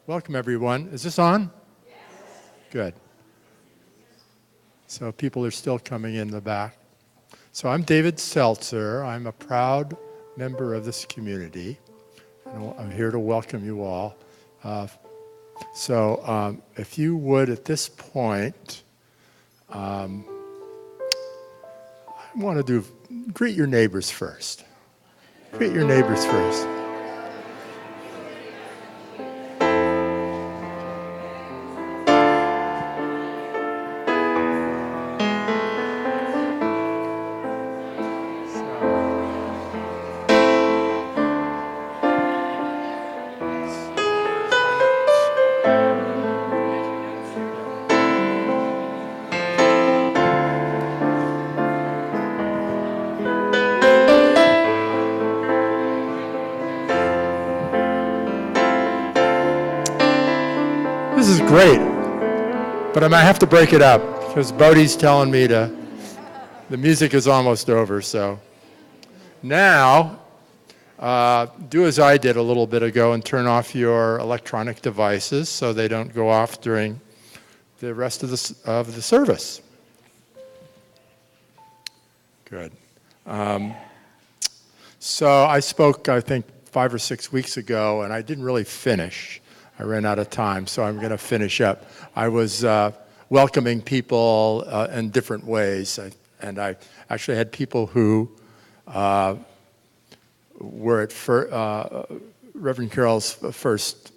Welcome, everyone. Is this on? Yes. Good. So people are still coming in the back. So I'm David Selzer. I'm a proud member of this community. And I'm here to welcome you all. If you would, at this point, I want to greet your neighbors first. Greet your neighbors first. This is great, but I might have to break it up because Bodie's telling me the music is almost over. So now, do as I did a little bit ago and turn off your electronic devices so they don't go off during the rest of the service. Good. So I spoke, I think, 5 or 6 weeks ago, and I didn't really finish. I ran out of time, so I'm going to finish up. I was welcoming people in different ways, and I actually had people who were at Reverend Carroll's first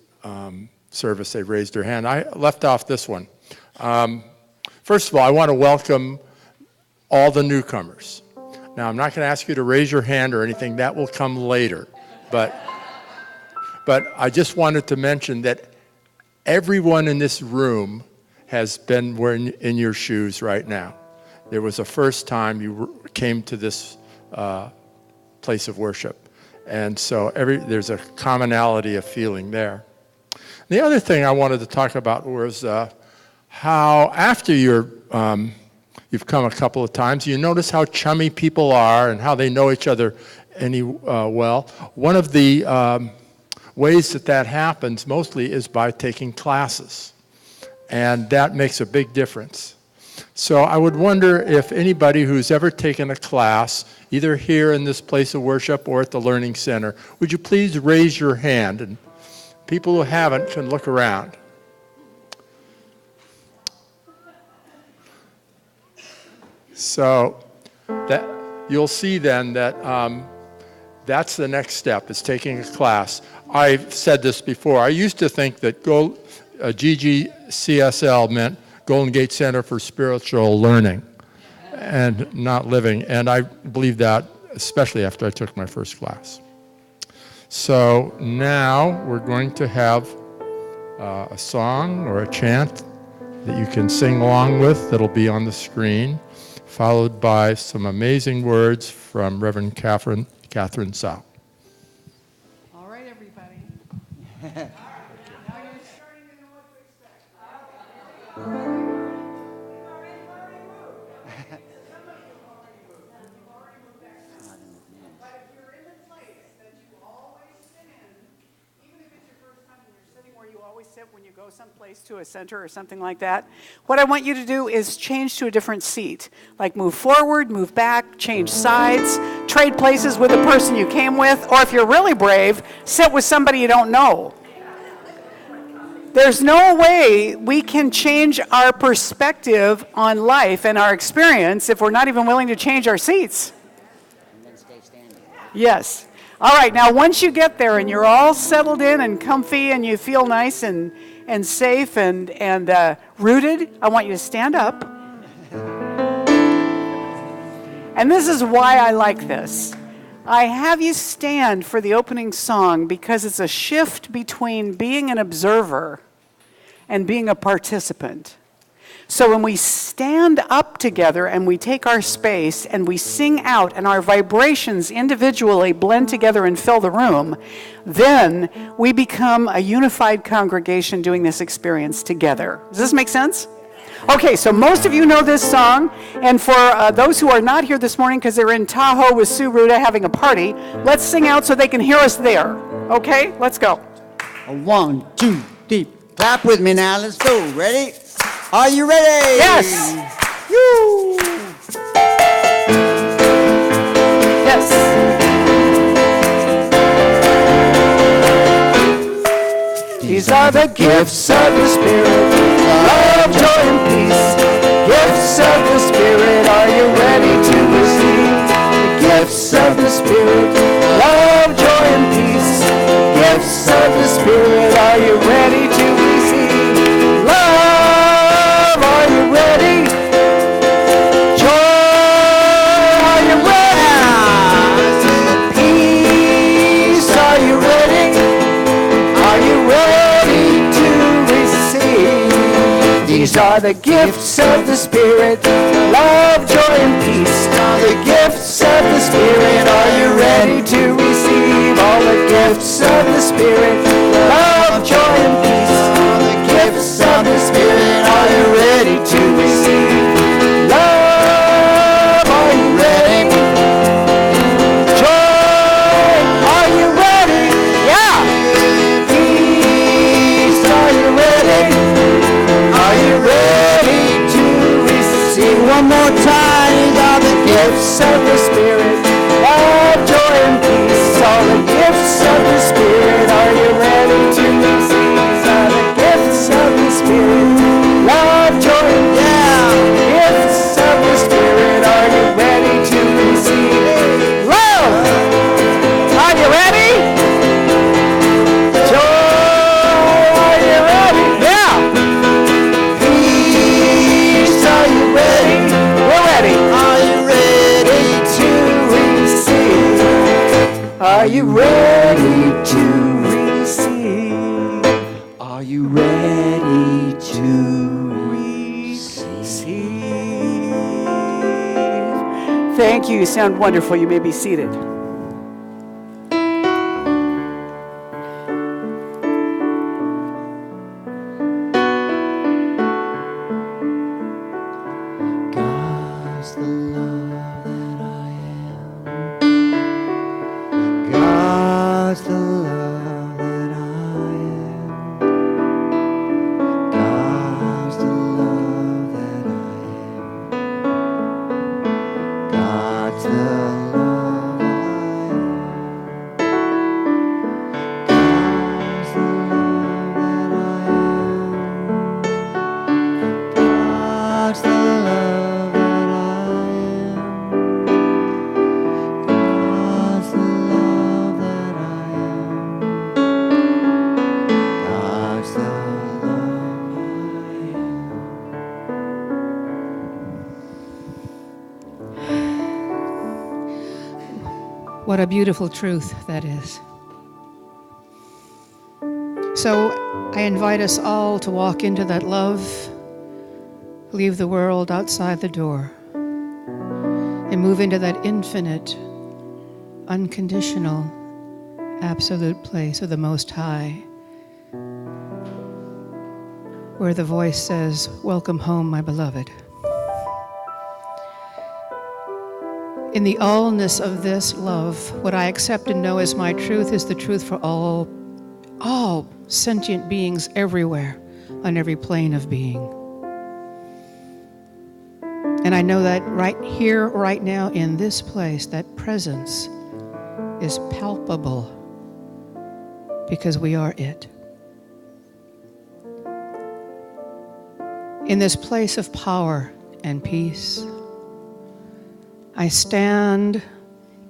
service. They raised their hand. I left off this one. First of all, I want to welcome all the newcomers. Now, I'm not going to ask you to raise your hand or anything. That will come later, but I just wanted to mention that everyone in this room has been wearing in your shoes right now. There was a first time you came to this place of worship. And so there's a commonality of feeling there. The other thing I wanted to talk about was how after you've come a couple of times, you notice how chummy people are and how they know each other well. One of the ways that happens mostly is by taking classes, and that makes a big difference. So I would wonder if anybody who's ever taken a class, either here in this place of worship or at the Learning Center, would you please raise your hand, and people who haven't can look around. So that you'll see then that that's the next step, is taking a class. I've said this before. I used to think that GGCSL meant Golden Gate Center for Spiritual Learning and not living. And I believe that, especially after I took my first class. So now we're going to have a song or a chant that you can sing along with that'll be on the screen, followed by some amazing words from Reverend Katherine Saux. All right, everybody. Now you're starting to know what to expect. Some of you already moved back. But if you're in the place that you always sit in, even if it's your first time and you're sitting where you always sit when you go someplace to a center or something like that, what I want you to do is change to a different seat. Like move forward, move back, change sides, trade places with the person you came with, or if you're really brave, sit with somebody you don't know. There's no way we can change our perspective on life and our experience if we're not even willing to change our seats. And then stay standing. Yes. All right, now once you get there and you're all settled in and comfy and you feel nice and safe and rooted, I want you to stand up. And this is why I like this. I have you stand for the opening song because it's a shift between being an observer and being a participant. So when we stand up together and we take our space and we sing out and our vibrations individually blend together and fill the room, then we become a unified congregation doing this experience together. Does this make sense? Okay, so most of you know this song, and for those who are not here this morning because they're in Tahoe with Sue Ruda having a party, let's sing out so they can hear us there. Okay, let's go. 1, 2, 3. Clap with me now. Let's go. Ready? Are you ready? Yes. Woo! Yes. These are the gifts of the Spirit, love, joy, and peace. Gifts of the Spirit, are you ready to receive? The gifts of the Spirit, love, joy, and peace. Gifts of the Spirit, are you ready to receive? Love, are you ready? Joy, are you ready? Peace, are you ready? Are you ready to receive? These are the gifts of the Spirit, love, joy, and peace. Are the gifts of the Spirit, are you ready to receive? All the gifts of the Spirit, love, joy, and peace. All the gifts of the Spirit, are you ready to receive? Love, are you ready? Joy, are you ready? Yeah! Peace, are you ready? Are you ready to receive? One more time. These are the gifts of the Spirit, love, joy, and peace. All the gifts of the Spirit, are you ready to receive? These are the gifts of the Spirit, love, joy, and peace. Gifts of the Spirit, are you ready to receive? Love, are you ready? Joy, are you ready? Yeah. Peace, are you ready? We're ready. Are you ready to receive? Are you ready to receive? Are you ready to receive? Thank you. You sound wonderful. You may be seated. God's the love that I am. God's the love that I am. God's the love that I am. God's the love I am. God's the love that I am. God's the love that I am. God's the love that I am. God's the love I am. What a beautiful truth that is. So I invite us all to walk into that love, leave the world outside the door, and move into that infinite, unconditional, absolute place of the Most High, where the voice says, "Welcome home, my beloved." In the allness of this love, what I accept and know as my truth is the truth for all sentient beings everywhere, on every plane of being. And I know that right here, right now, in this place, that presence is palpable because we are it. In this place of power and peace, I stand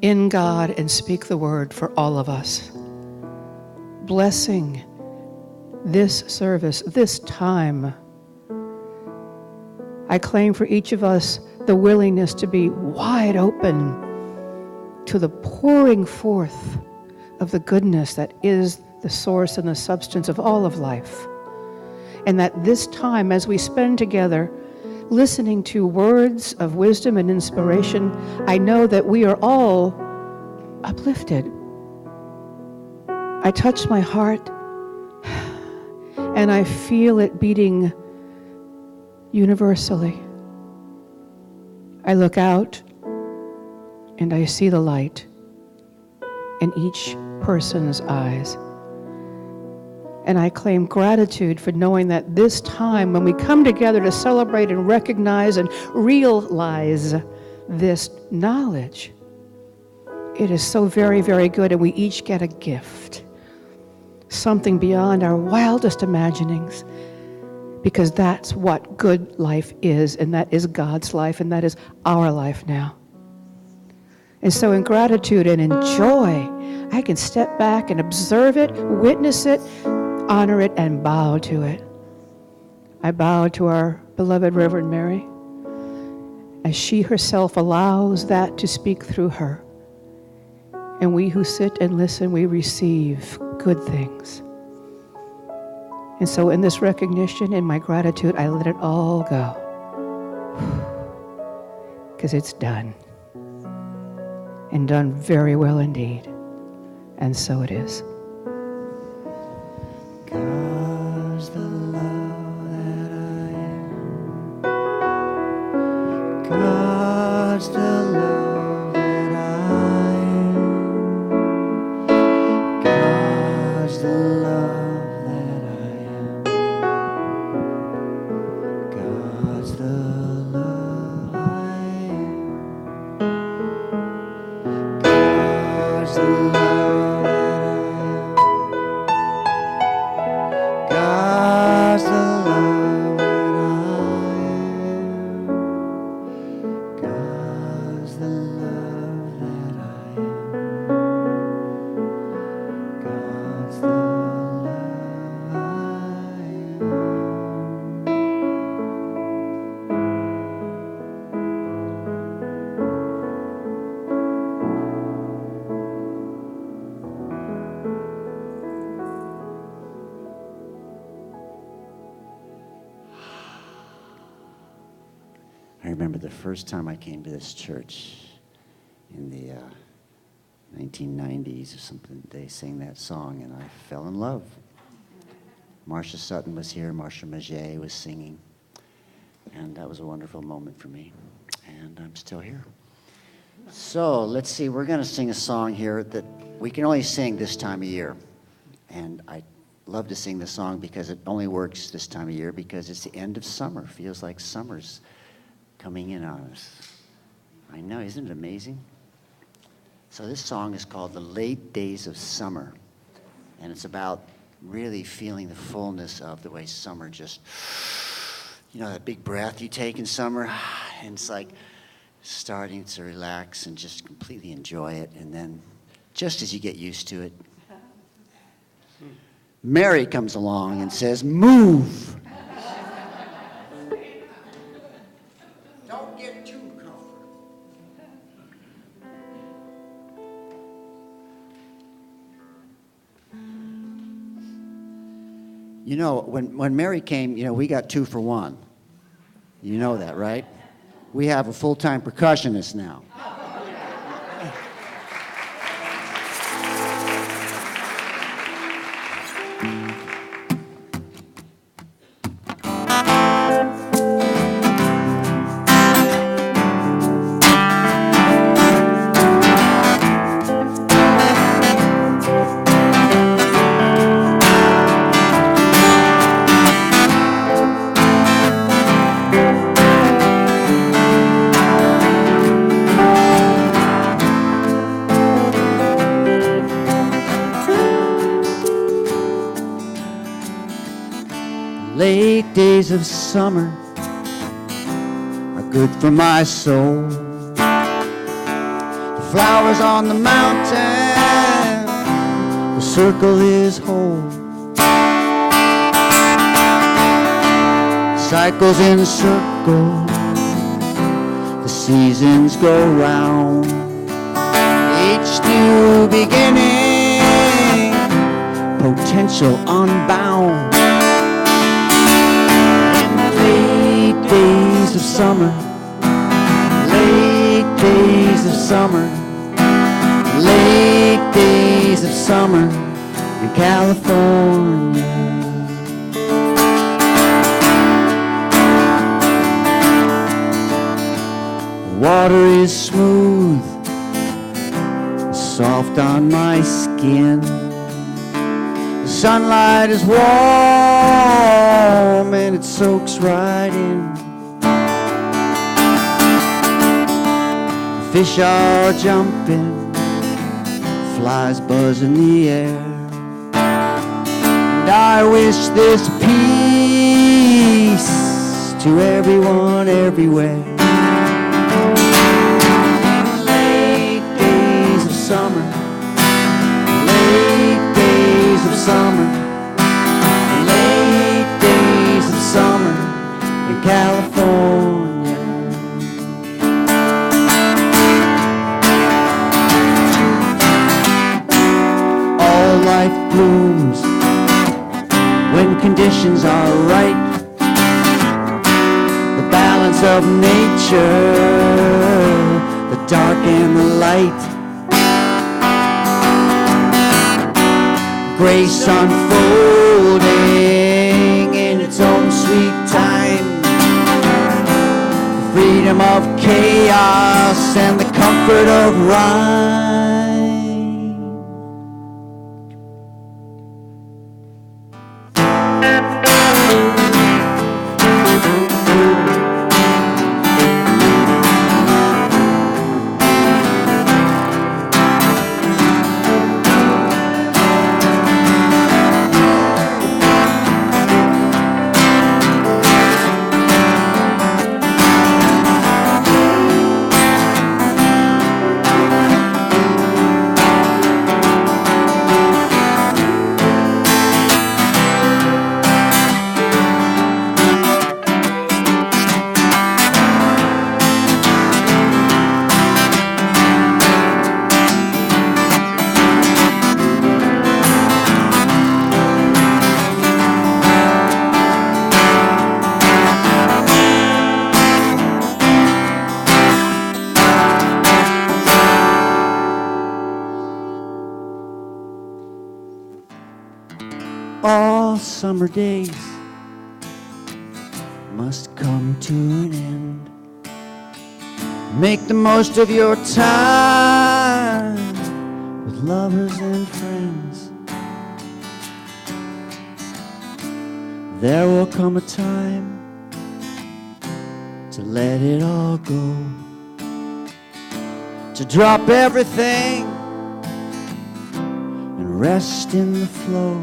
in God and speak the word for all of us, blessing this service, this time. I claim for each of us the willingness to be wide open to the pouring forth of the goodness that is the source and the substance of all of life. And that this time, as we spend together listening to words of wisdom and inspiration, I know that we are all uplifted. I touch my heart and I feel it beating universally. I look out and I see the light in each person's eyes. And I claim gratitude for knowing that this time, when we come together to celebrate and recognize and realize this knowledge, it is so very, very good, and we each get a gift, something beyond our wildest imaginings, because that's what good life is, and that is God's life, and that is our life now. And so in gratitude and in joy, I can step back and observe it, witness it, honor it, and bow to it. I bow to our beloved Reverend Mary as she herself allows that to speak through her. And we who sit and listen, we receive good things. And so in this recognition, in my gratitude, I let it all go. Because it's done. And done very well indeed. And so it is. God's the love that I am. God's the love that I am. God's the love that I am. God's the love I am. God's the love that I am. God's the love that I am. God's the love that I am. God's the love I I remember the first time I came to this church in the 1990s or something. They sang that song, and I fell in love. Marcia Sutton was here. Marcia Maget was singing. And that was a wonderful moment for me. And I'm still here. So let's see. We're going to sing a song here that we can only sing this time of year. And I love to sing this song because it only works this time of year because it's the end of summer. Feels like summer's coming in on us. I know, isn't it amazing? So this song is called The Late Days of Summer. And it's about really feeling the fullness of the way summer just, you know, that big breath you take in summer, and it's like starting to relax and just completely enjoy it. And then just as you get used to it, Mary comes along and says, move. Don't get too comfortable. You know, when Mary came, you know, we got 2 for 1. You know that, right? We have a full-time percussionist now. Late days of summer are good for my soul. The flowers on the mountain, the circle is whole. Cycles in a circle, the seasons go round. Each new beginning, potential unbound. Days of summer, late days of summer, late days of summer in California. The water is smooth, soft on my skin. The Sunlight is warm and it soaks right in. Fish are jumping, flies buzz in the air. And I wish this peace to everyone everywhere. Late days of summer, late days of summer, late days of summer in California. All life blooms when conditions are right. The balance of nature, the dark and the light. Grace unfolding in its own sweet time. The freedom of chaos and the comfort of rhyme. All summer days must come to an end. Make the most of your time with lovers and friends. There will come a time to let it all go, to drop everything and rest in the flow.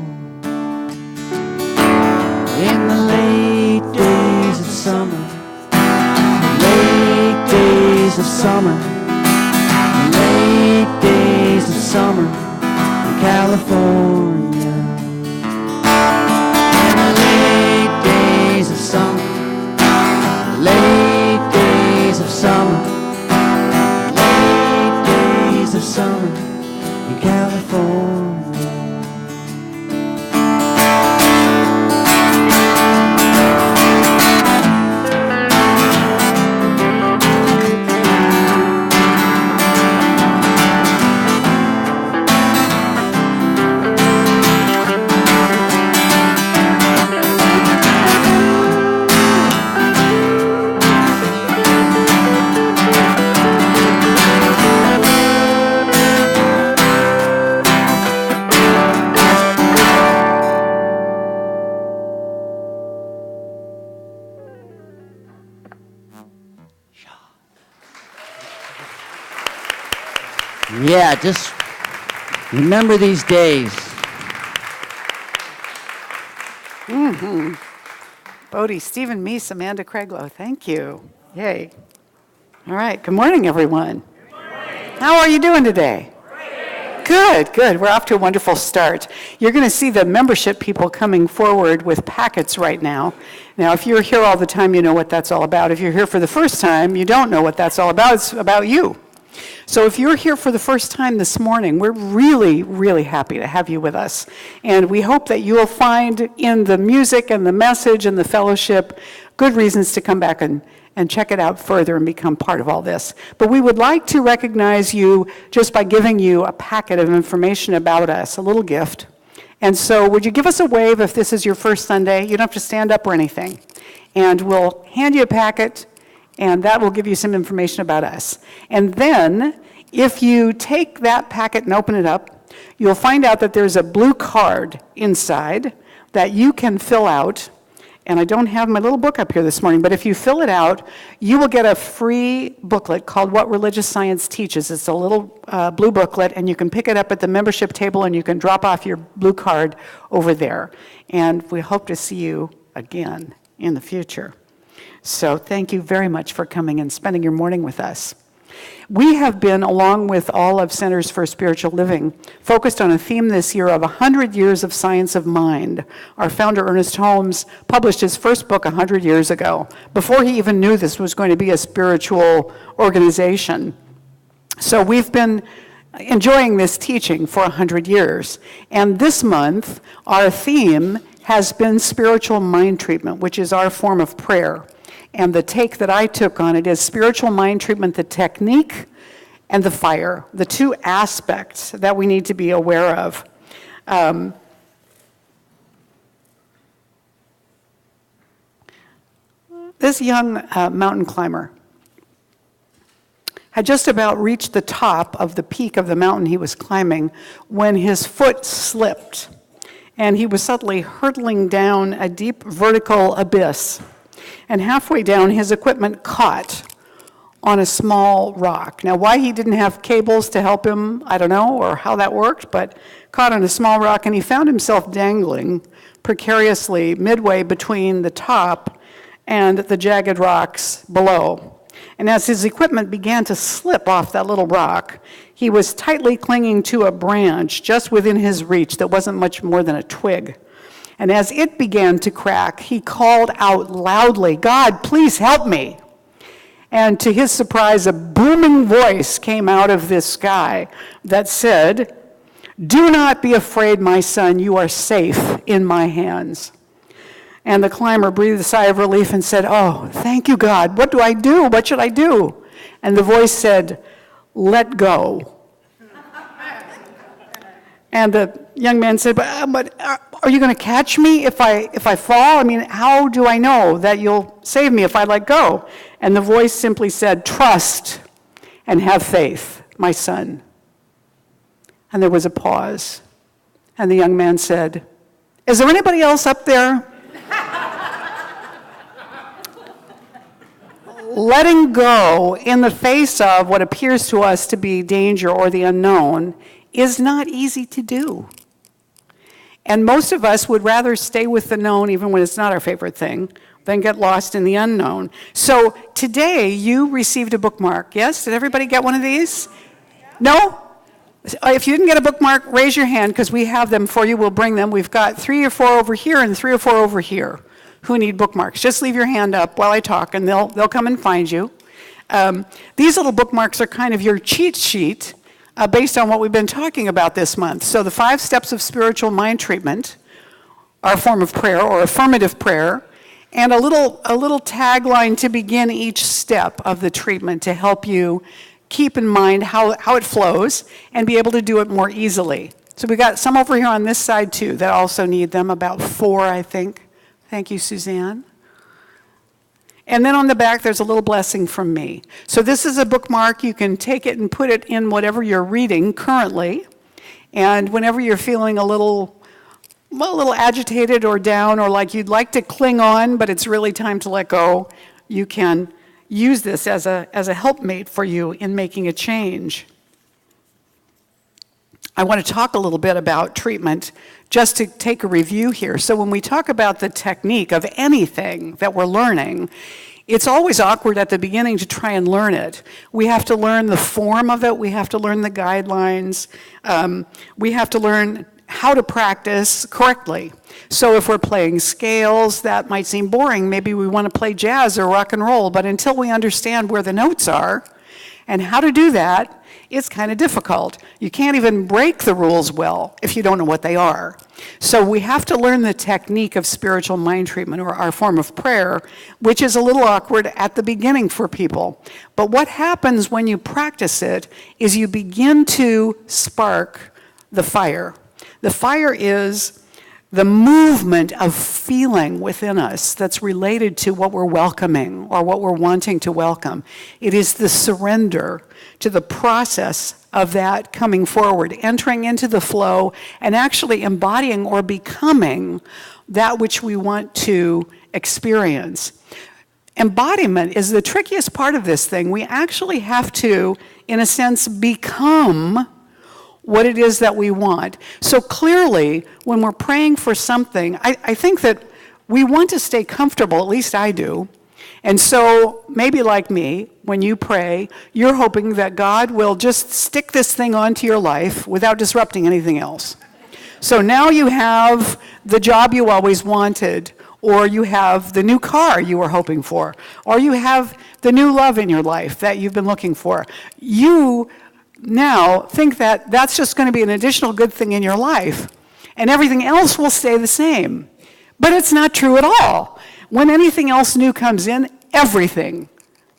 In the late days of summer, late days of summer, late days of summer in California. In the late days of summer, late days of summer, late days of summer in California. Yeah, just remember these days. Bodie, Stephen Meese, Amanda Craiglow, thank you. Yay. All right, good morning, everyone. Good morning. How are you doing today? Good, good. We're off to a wonderful start. You're going to see the membership people coming forward with packets right now. Now, if you're here all the time, you know what that's all about. If you're here for the first time, you don't know what that's all about. It's about you. So if you're here for the first time this morning, we're really, really happy to have you with us. And we hope that you'll find in the music and the message and the fellowship good reasons to come back and check it out further and become part of all this. But we would like to recognize you just by giving you a packet of information about us, a little gift. And so would you give us a wave if this is your first Sunday? You don't have to stand up or anything. And we'll hand you a packet, and that will give you some information about us. And then, if you take that packet and open it up, you'll find out that there's a blue card inside that you can fill out. And I don't have my little book up here this morning, but if you fill it out, you will get a free booklet called What Religious Science Teaches. It's a little blue booklet, and you can pick it up at the membership table, and you can drop off your blue card over there. And we hope to see you again in the future. So thank you very much for coming and spending your morning with us. We have been, along with all of Centers for Spiritual Living, focused on a theme this year of 100 years of science of mind. Our founder, Ernest Holmes, published his first book 100 years ago, before he even knew this was going to be a spiritual organization. So we've been enjoying this teaching for 100 years. And this month, our theme has been spiritual mind treatment, which is our form of prayer. And the take that I took on it is spiritual mind treatment, the technique and the fire, the two aspects that we need to be aware of. This young mountain climber had just about reached the top of the peak of the mountain he was climbing when his foot slipped, and he was suddenly hurtling down a deep vertical abyss. And halfway down, his equipment caught on a small rock. Now, why he didn't have cables to help him, I don't know, or how that worked, but caught on a small rock, and he found himself dangling precariously midway between the top and the jagged rocks below. And as his equipment began to slip off that little rock, he was tightly clinging to a branch just within his reach that wasn't much more than a twig. And as it began to crack, he called out loudly, "God, please help me." And to his surprise, a booming voice came out of this sky that said, "Do not be afraid, my son, you are safe in my hands." And the climber breathed a sigh of relief and said, "Oh, thank you, God. What do I do? What should I do?" And the voice said, "Let go." And the young man said, but are you going to catch me if I fall? I mean, how do I know that you'll save me if I let go? And the voice simply said, "Trust and have faith, my son." And there was a pause. And the young man said, "Is there anybody else up there?" Letting go in the face of what appears to us to be danger or the unknown is not easy to do. And most of us would rather stay with the known, even when it's not our favorite thing, than get lost in the unknown. So today, you received a bookmark. Yes? Did everybody get one of these? No? If you didn't get a bookmark, raise your hand, because we have them for you. We'll bring them. We've got 3 or 4 over here and 3 or 4 over here who need bookmarks. Just leave your hand up while I talk, and they'll come and find you. These little bookmarks are kind of your cheat sheet based on what we've been talking about this month. So the 5 steps of spiritual mind treatment, our form of prayer or affirmative prayer, and a little tagline to begin each step of the treatment to help you keep in mind how it flows and be able to do it more easily. So we got some over here on this side too that also need them, about 4, I think. Thank you, Susanne. And then on the back, there's a little blessing from me. So this is a bookmark. You can take it and put it in whatever you're reading currently. And whenever you're feeling a little agitated or down, or like you'd like to cling on, but it's really time to let go, you can use this as a helpmate for you in making a change. I want to talk a little bit about treatment, just to take a review here. So when we talk about the technique of anything that we're learning, it's always awkward at the beginning to try and learn it. We have to learn the form of it. We have to learn the guidelines. We have to learn how to practice correctly. So if we're playing scales, that might seem boring. Maybe we want to play jazz or rock and roll, but until we understand where the notes are and how to do that, it's kind of difficult. You can't even break the rules well if you don't know what they are. So we have to learn the technique of spiritual mind treatment, or our form of prayer, which is a little awkward at the beginning for people. But what happens when you practice it is you begin to spark the fire. The fire is the movement of feeling within us that's related to what we're welcoming or what we're wanting to welcome. It is the surrender to the process of that coming forward, entering into the flow, and actually embodying or becoming that which we want to experience. Embodiment is the trickiest part of this thing. We actually have to, in a sense, become what it is that we want. So clearly, when we're praying for something, I think that we want to stay comfortable, at least I do. And so maybe like me, when you pray, you're hoping that God will just stick this thing onto your life without disrupting anything else. So now you have the job you always wanted, or you have the new car you were hoping for, or you have the new love in your life that you've been looking for. You now think that that's just going to be an additional good thing in your life, and everything else will stay the same. But it's not true at all. When anything else new comes in, everything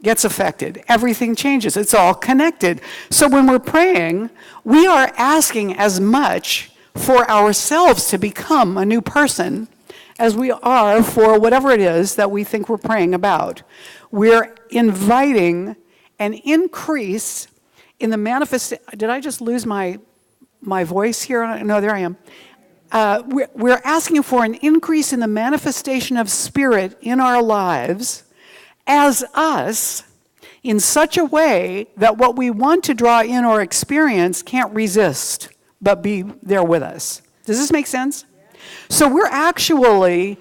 gets affected. Everything changes. It's all connected. So when we're praying, we are asking as much for ourselves to become a new person as we are for whatever it is that we think we're praying about. We're inviting an increase in the did I just lose my voice here? No, there I am. We're asking for an increase in the manifestation of spirit in our lives as us in such a way that what we want to draw in or experience can't resist but be there with us. Does this make sense? So we're actually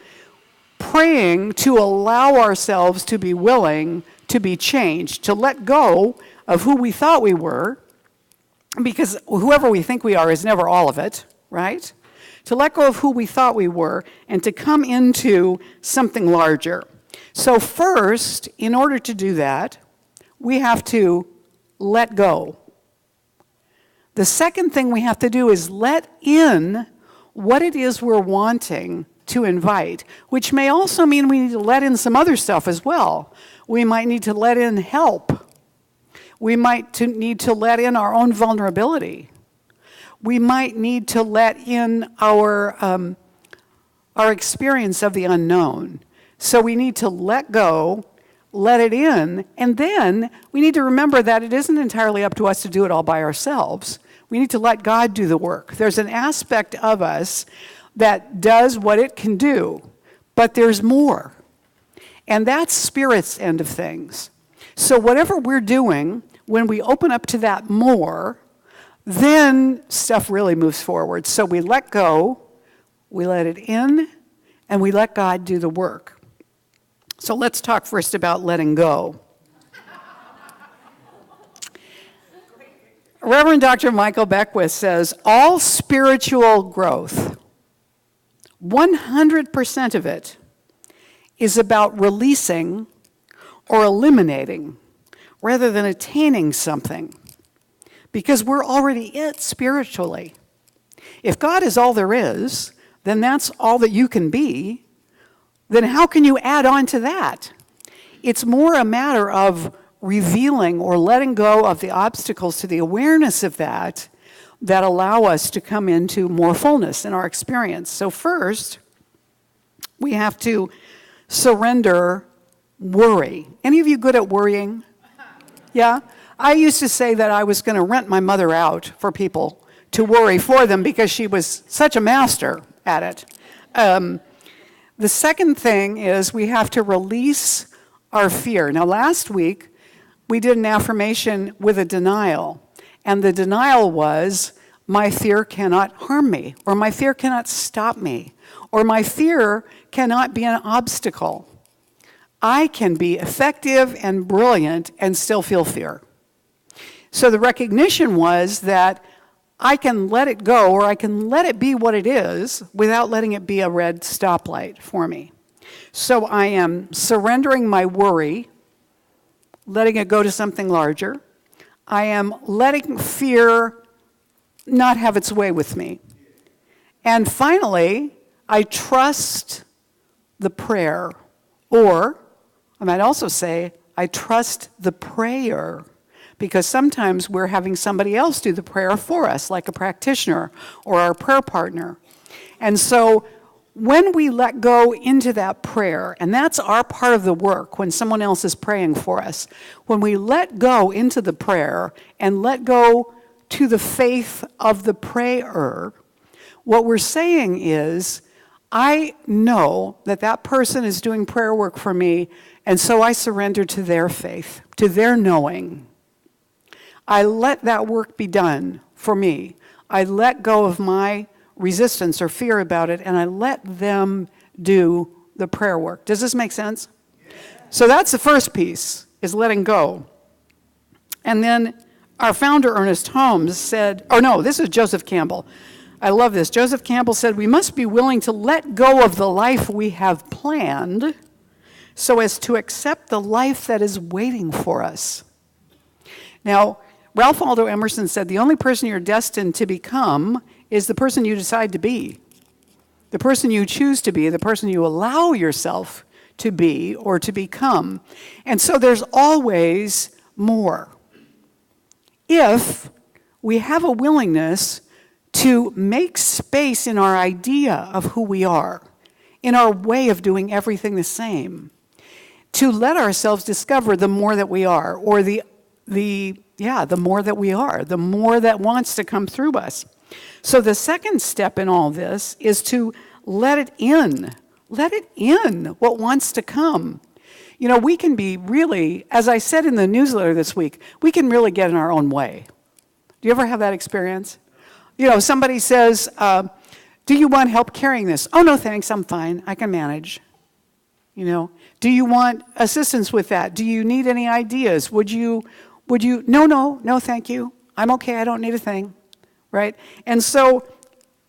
praying to allow ourselves to be willing to be changed, to let go of who we thought we were, because whoever we think we are is never all of it, right? To let go of who we thought we were and to come into something larger. So first, in order to do that, we have to let go. The second thing we have to do is let in what it is we're wanting to invite, which may also mean we need to let in some other stuff as well. We might need to let in help. We might need to let in our own vulnerability. We might need to let in our experience of the unknown. So we need to let go, let it in, and then we need to remember that it isn't entirely up to us to do it all by ourselves. We need to let God do the work. There's an aspect of us that does what it can do, but there's more. And that's Spirit's end of things. So whatever we're doing, when we open up to that more, then stuff really moves forward. So we let go, we let it in, and we let God do the work. So let's talk first about letting go. Reverend Dr. Michael Beckwith says, all spiritual growth, 100% of it, is about releasing or eliminating rather than attaining something, because we're already it spiritually. If God is all there is, then that's all that you can be. Then how can you add on to that? It's more a matter of revealing or letting go of the obstacles to the awareness of that allow us to come into more fullness in our experience. So first, we have to surrender worry. Any of you good at worrying? Yeah? I used to say that I was going to rent my mother out for people to worry for them because she was such a master at it. The second thing is we have to release our fear. Now, last week, we did an affirmation with a denial. And the denial was, my fear cannot harm me, or my fear cannot stop me, or my fear cannot be an obstacle. I can be effective and brilliant and still feel fear. So the recognition was that I can let it go, or I can let it be what it is without letting it be a red stoplight for me. So I am surrendering my worry, letting it go to something larger. I am letting fear not have its way with me. And finally, I trust the prayer. Or, I might also say, I trust the prayer, because sometimes we're having somebody else do the prayer for us, like a practitioner or our prayer partner. And so when we let go into that prayer, and that's our part of the work when someone else is praying for us, when we let go into the prayer and let go to the faith of the prayer, what we're saying is, I know that that person is doing prayer work for me, and so I surrender to their faith, to their knowing. I let that work be done for me. I let go of my resistance or fear about it, and I let them do the prayer work. Does this make sense? So that's the first piece, is letting go. And then our founder, Ernest Holmes, said, oh no, this is Joseph Campbell. I love this. Joseph Campbell said, we must be willing to let go of the life we have planned so as to accept the life that is waiting for us. Now, Ralph Waldo Emerson said, the only person you're destined to become is the person you decide to be. The person you choose to be, the person you allow yourself to be or to become. And so there's always more. If we have a willingness to make space in our idea of who we are, in our way of doing everything the same, to let ourselves discover the more that we are, or the more that we are, the more that wants to come through us. So the second step in all this is to let it in. Let it in, what wants to come. You know, we can be really, as I said in the newsletter this week, we can really get in our own way. Do you ever have that experience? You know, somebody says, do you want help carrying this? Oh, no, thanks, I'm fine, I can manage. You know, do you want assistance with that? Do you need any ideas? Would you, no, thank you. I'm okay, I don't need a thing, right? And so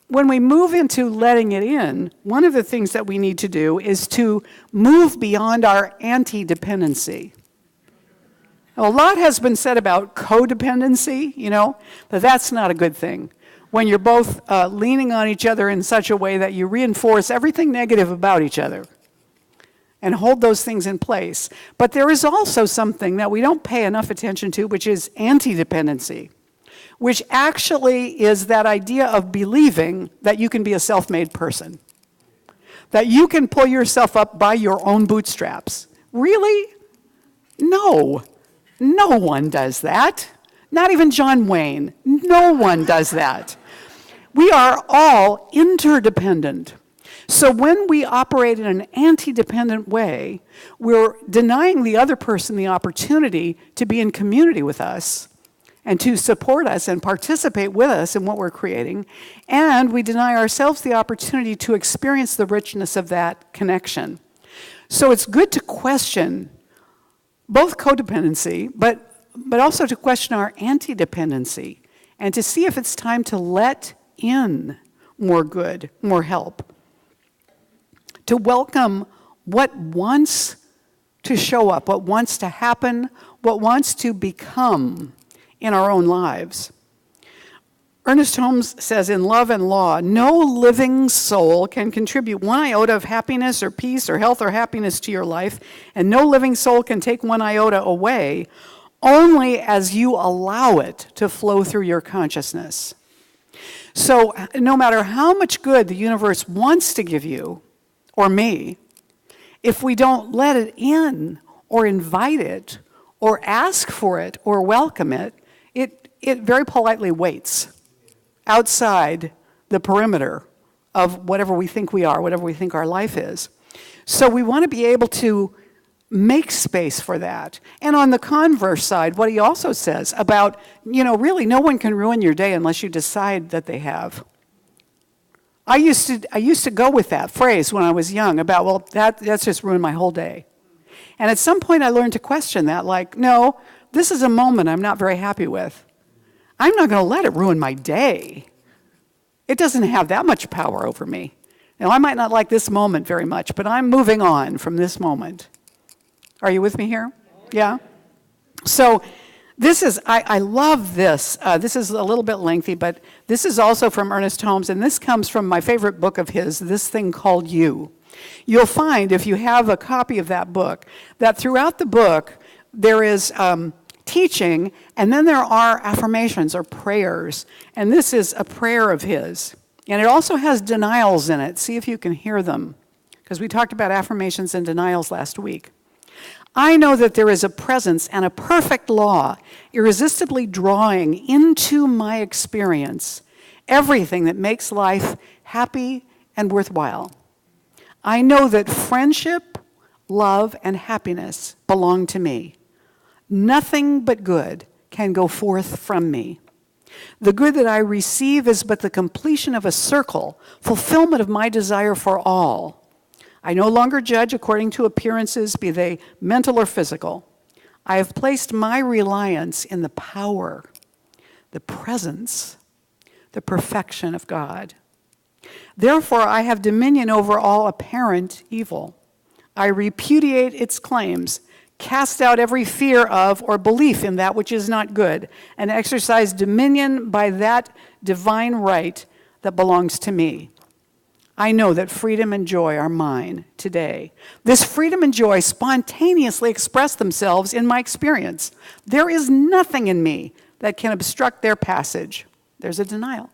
when we move into letting it in, one of the things that we need to do is to move beyond our anti-dependency. A lot has been said about codependency, you know, but that's not a good thing. When you're both leaning on each other in such a way that you reinforce everything negative about each other and hold those things in place. But there is also something that we don't pay enough attention to, which is anti-dependency, which actually is that idea of believing that you can be a self-made person, that you can pull yourself up by your own bootstraps. Really? No. No one does that. Not even John Wayne. No one does that. We are all interdependent. So when we operate in an anti-dependent way, we're denying the other person the opportunity to be in community with us and to support us and participate with us in what we're creating, and we deny ourselves the opportunity to experience the richness of that connection. So it's good to question both codependency, but also to question our anti-dependency and to see if it's time to let in more good, more help, to welcome what wants to show up, what wants to happen, what wants to become in our own lives. Ernest Holmes says, in Love and Law, no living soul can contribute one iota of happiness or peace or health or happiness to your life, and no living soul can take one iota away, only as you allow it to flow through your consciousness. So no matter how much good the universe wants to give you, or me, if we don't let it in, or invite it, or ask for it, or welcome it, it very politely waits outside the perimeter of whatever we think we are, whatever we think our life is. So we want to be able to make space for that. And on the converse side, what he also says about, you know, really no one can ruin your day unless you decide that they have. I used to go with that phrase when I was young about, well, that's just ruined my whole day. And at some point I learned to question that, like, no, this is a moment I'm not very happy with. I'm not going to let it ruin my day. It doesn't have that much power over me. Now, I might not like this moment very much, but I'm moving on from this moment. Are you with me here? Yeah? So this is, I love this. This is a little bit lengthy, but this is also from Ernest Holmes, and this comes from my favorite book of his, This Thing Called You. You'll find, if you have a copy of that book, that throughout the book, there is teaching, and then there are affirmations or prayers. And this is a prayer of his. And it also has denials in it. See if you can hear them, because we talked about affirmations and denials last week. I know that there is a presence and a perfect law irresistibly drawing into my experience everything that makes life happy and worthwhile. I know that friendship, love, and happiness belong to me. Nothing but good can go forth from me. The good that I receive is but the completion of a circle, fulfillment of my desire for all. I no longer judge according to appearances, be they mental or physical. I have placed my reliance in the power, the presence, the perfection of God. Therefore, I have dominion over all apparent evil. I repudiate its claims, cast out every fear of or belief in that which is not good, and exercise dominion by that divine right that belongs to me. I know that freedom and joy are mine today. This freedom and joy spontaneously express themselves in my experience. There is nothing in me that can obstruct their passage. There's a denial.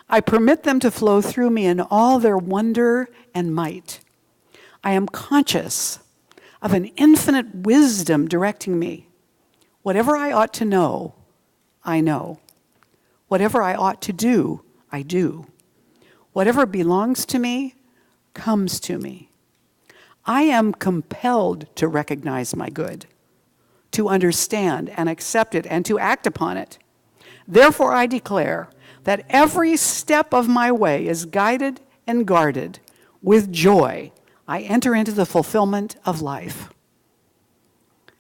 I permit them to flow through me in all their wonder and might. I am conscious of an infinite wisdom directing me. Whatever I ought to know, I know. Whatever I ought to do, I do. Whatever belongs to me, comes to me. I am compelled to recognize my good, to understand and accept it, and to act upon it. Therefore, I declare that every step of my way is guided and guarded. With joy, I enter into the fulfillment of life.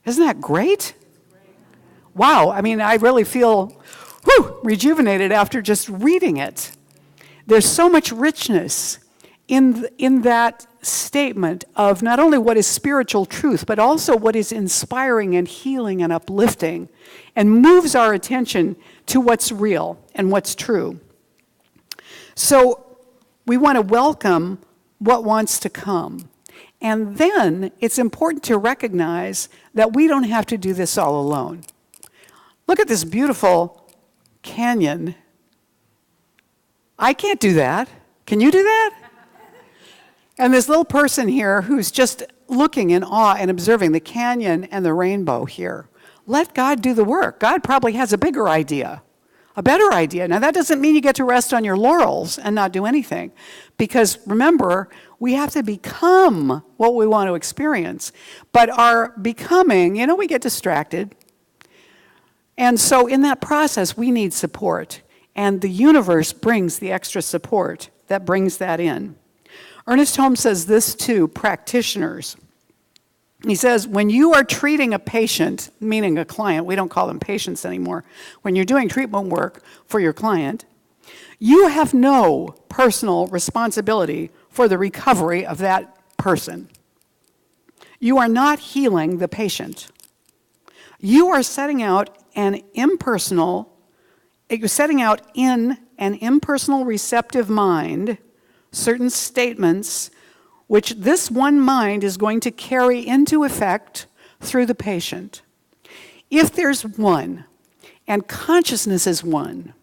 Isn't that great? Wow, I mean, I really feel rejuvenated after just reading it. There's so much richness in that statement of not only what is spiritual truth, but also what is inspiring and healing and uplifting, and moves our attention to what's real and what's true. So we want to welcome what wants to come. And then it's important to recognize that we don't have to do this all alone. Look at this beautiful canyon. I can't do that. Can you do that? And this little person here who's just looking in awe and observing the canyon and the rainbow here. Let God do the work. God probably has a bigger idea, a better idea. Now, that doesn't mean you get to rest on your laurels and not do anything. Because remember, we have to become what we want to experience. But our becoming, we get distracted. And so in that process, we need support. And the universe brings the extra support that brings that in. Ernest Holmes says this to practitioners. He says, when you are treating a patient, meaning a client, we don't call them patients anymore, when you're doing treatment work for your client, you have no personal responsibility for the recovery of that person. You are not healing the patient. You are setting out in an impersonal receptive mind certain statements which this one mind is going to carry into effect through the patient. If there's one, and consciousness is one,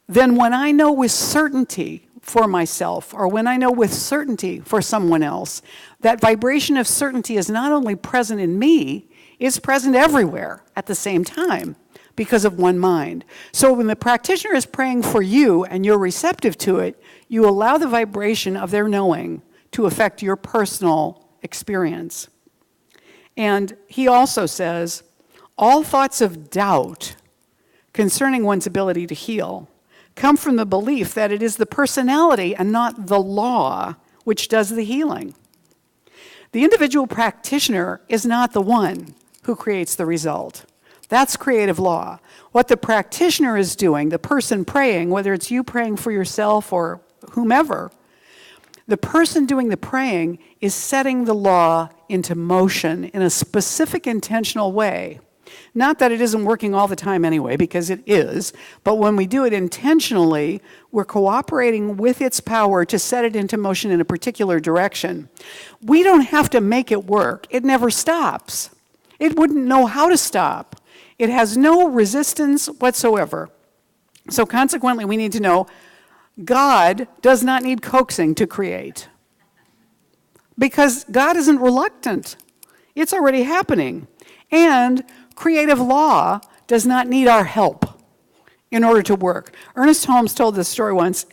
then when I know with certainty for myself, or when I know with certainty for someone else, that vibration of certainty is not only present in me, it's present everywhere at the same time because of one mind. So when the practitioner is praying for you and you're receptive to it, you allow the vibration of their knowing to affect your personal experience. And he also says, all thoughts of doubt concerning one's ability to heal come from the belief that it is the personality and not the law which does the healing. The individual practitioner is not the one who creates the result. That's creative law. What the practitioner is doing, the person praying, whether it's you praying for yourself or whomever, the person doing the praying is setting the law into motion in a specific intentional way. Not that it isn't working all the time anyway, because it is, but when we do it intentionally, we're cooperating with its power to set it into motion in a particular direction. We don't have to make it work. It never stops. It wouldn't know how to stop. It has no resistance whatsoever. So consequently, we need to know God does not need coaxing to create. Because God isn't reluctant. It's already happening. And creative law does not need our help in order to work. Ernest Holmes told this story once.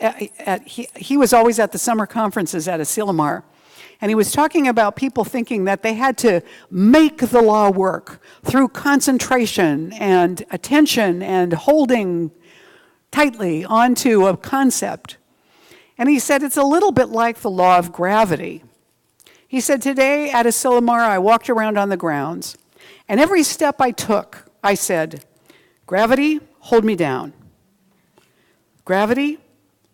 He was always at the summer conferences at Asilomar. And he was talking about people thinking that they had to make the law work through concentration and attention and holding tightly onto a concept. And he said it's a little bit like the law of gravity. He said, today at Asilomar, I walked around on the grounds, and every step I took, I said, gravity, hold me down. Gravity,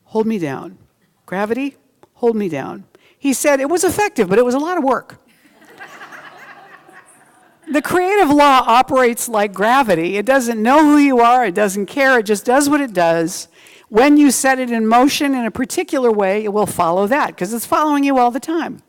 hold me down. Gravity, hold me down. He said it was effective, but it was a lot of work. The creative law operates like gravity. It doesn't know who you are. It doesn't care. It just does what it does. When you set it in motion in a particular way, it will follow that because it's following you all the time.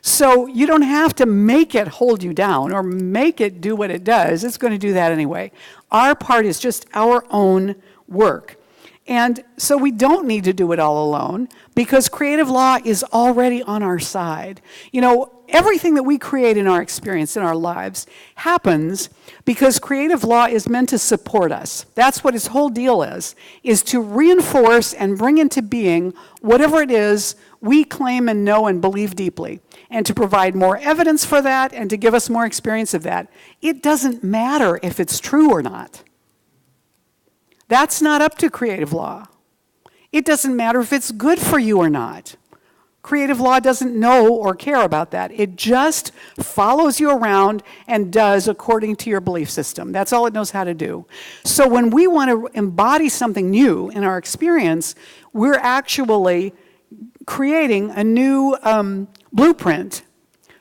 So you don't have to make it hold you down or make it do what it does. It's going to do that anyway. Our part is just our own work. And so we don't need to do it all alone because creative law is already on our side. You know, everything that we create in our experience, in our lives, happens because creative law is meant to support us. That's what its whole deal is to reinforce and bring into being whatever it is we claim and know and believe deeply, and to provide more evidence for that and to give us more experience of that. It doesn't matter if it's true or not. That's not up to creative law. It doesn't matter if it's good for you or not. Creative law doesn't know or care about that. It just follows you around and does according to your belief system. That's all it knows how to do. So when we want to embody something new in our experience, we're actually creating a new blueprint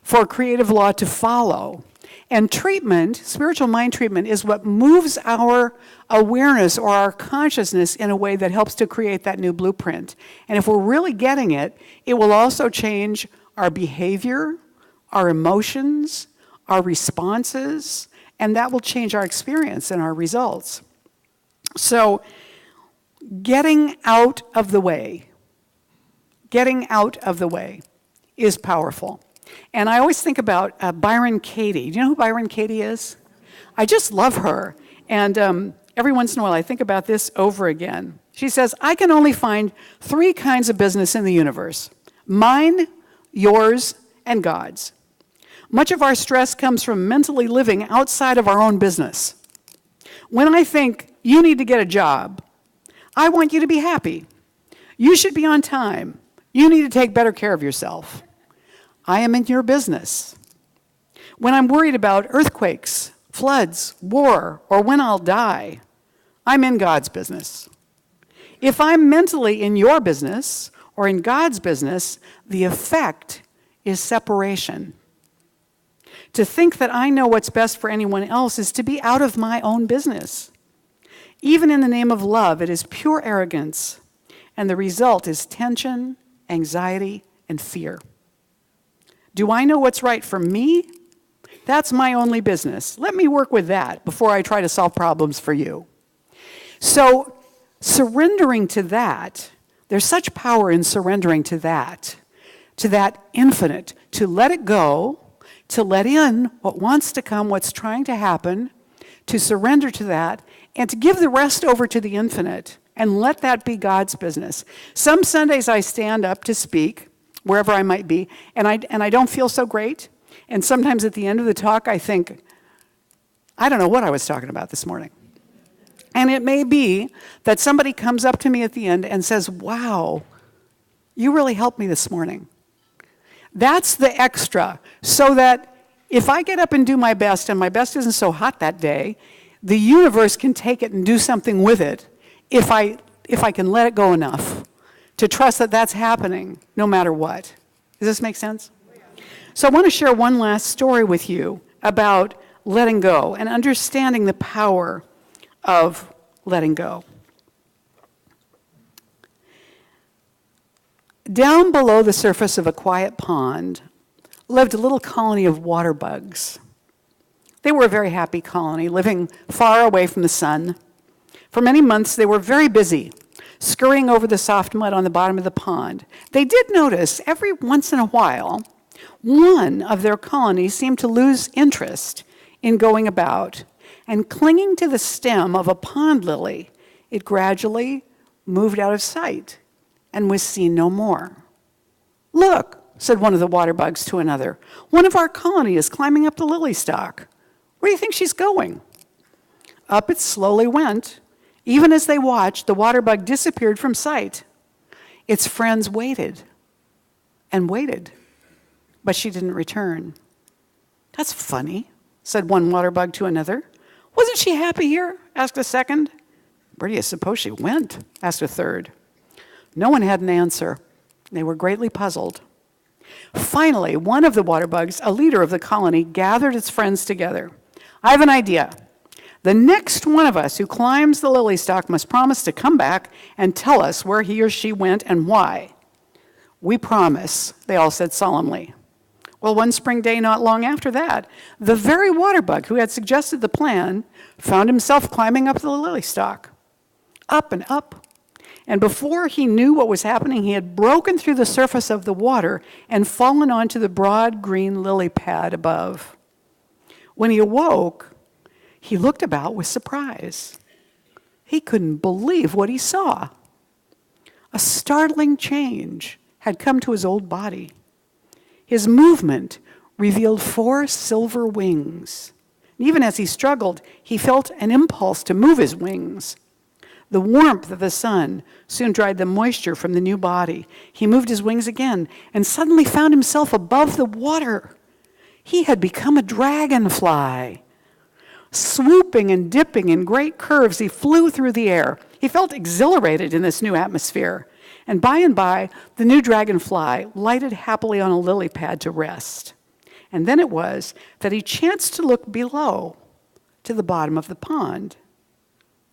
for creative law to follow. And treatment, spiritual mind treatment, is what moves our awareness or our consciousness in a way that helps to create that new blueprint. And if we're really getting it, it will also change our behavior, our emotions, our responses, and that will change our experience and our results. So, getting out of the way is powerful. And I always think about Byron Katie. Do you know who Byron Katie is? I just love her. And every once in a while I think about this over again. She says, I can only find 3 kinds of business in the universe: mine, yours, and God's. Much of our stress comes from mentally living outside of our own business. When I think you need to get a job, I want you to be happy. You should be on time. You need to take better care of yourself. I am in your business. When I'm worried about earthquakes, floods, war, or when I'll die, I'm in God's business. If I'm mentally in your business or in God's business, the effect is separation. To think that I know what's best for anyone else is to be out of my own business. Even in the name of love, it is pure arrogance, and the result is tension, anxiety, and fear. Do I know what's right for me? That's my only business. Let me work with that before I try to solve problems for you. So, surrendering to that, there's such power in surrendering to that infinite, to let it go, to let in what wants to come, what's trying to happen, to surrender to that, and to give the rest over to the infinite, and let that be God's business. Some Sundays I stand up to speak, wherever I might be, and I don't feel so great. And sometimes at the end of the talk, I think, I don't know what I was talking about this morning. And it may be that somebody comes up to me at the end and says, wow, you really helped me this morning. That's the extra, so that if I get up and do my best, and my best isn't so hot that day, the universe can take it and do something with it if I can let it go enough to trust that that's happening no matter what. Does this make sense? So I want to share one last story with you about letting go and understanding the power of letting go. Down below the surface of a quiet pond lived a little colony of water bugs. They were a very happy colony, living far away from the sun. For many months, they were very busy, scurrying over the soft mud on the bottom of the pond. They did notice every once in a while, one of their colonies seemed to lose interest in going about, and clinging to the stem of a pond lily, it gradually moved out of sight and was seen no more. "Look," said one of the water bugs to another, "one of our colony is climbing up the lily stalk. Where do you think she's going?" Up it slowly went. Even as they watched, the water bug disappeared from sight. Its friends waited and waited, but she didn't return. "That's funny," said one water bug to another. "Wasn't she happy here?" asked a second. "Where do you suppose she went?" asked a third. No one had an answer. They were greatly puzzled. Finally, one of the water bugs, a leader of the colony, gathered its friends together. "I have an idea. The next one of us who climbs the lily stalk must promise to come back and tell us where he or she went and why." "We promise," they all said solemnly. Well, one spring day not long after that, the very water bug who had suggested the plan found himself climbing up the lily stalk. Up and up. And before he knew what was happening, he had broken through the surface of the water and fallen onto the broad green lily pad above. When he awoke, he looked about with surprise. He couldn't believe what he saw. A startling change had come to his old body. His movement revealed 4 silver wings. Even as he struggled, he felt an impulse to move his wings. The warmth of the sun soon dried the moisture from the new body. He moved his wings again and suddenly found himself above the water. He had become a dragonfly. Swooping and dipping in great curves, he flew through the air. He felt exhilarated in this new atmosphere. And by, the new dragonfly lighted happily on a lily pad to rest. And then it was that he chanced to look below to the bottom of the pond.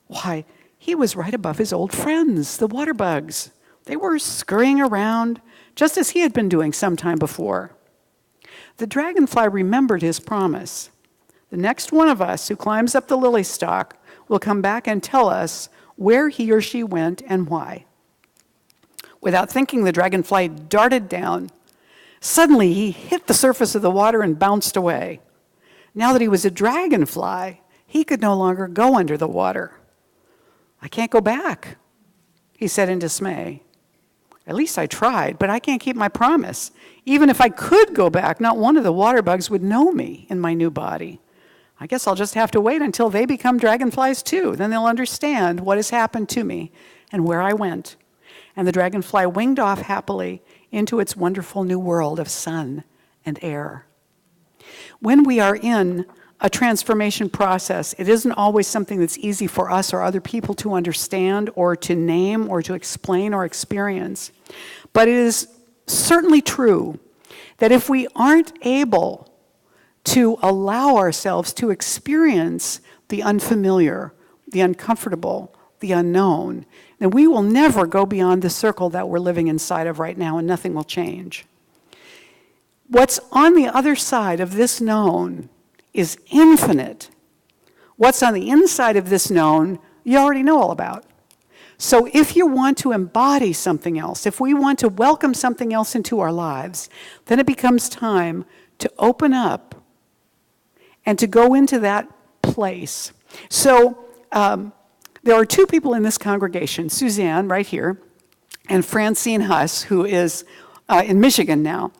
Why, he was right above his old friends, the water bugs. They were scurrying around, just as he had been doing some time before. The dragonfly remembered his promise. The next one of us who climbs up the lily stalk will come back and tell us where he or she went and why. Without thinking, the dragonfly darted down. Suddenly, he hit the surface of the water and bounced away. Now that he was a dragonfly, he could no longer go under the water. "I can't go back," he said in dismay. "At least I tried, but I can't keep my promise. Even if I could go back, not one of the water bugs would know me in my new body. I guess I'll just have to wait until they become dragonflies too. Then they'll understand what has happened to me and where I went." And the dragonfly winged off happily into its wonderful new world of sun and air. When we are in a transformation process, it isn't always something that's easy for us or other people to understand or to name or to explain or experience. But it is certainly true that if we aren't able to allow ourselves to experience the unfamiliar, the uncomfortable, the unknown, then we will never go beyond the circle that we're living inside of right now, and nothing will change. What's on the other side of this known is infinite. What's on the inside of this known, you already know all about. So if you want to embody something else, if we want to welcome something else into our lives, then it becomes time to open up and to go into that place. So there are 2 people in this congregation, Susanne, right here, and Francine Huss, who is in Michigan now,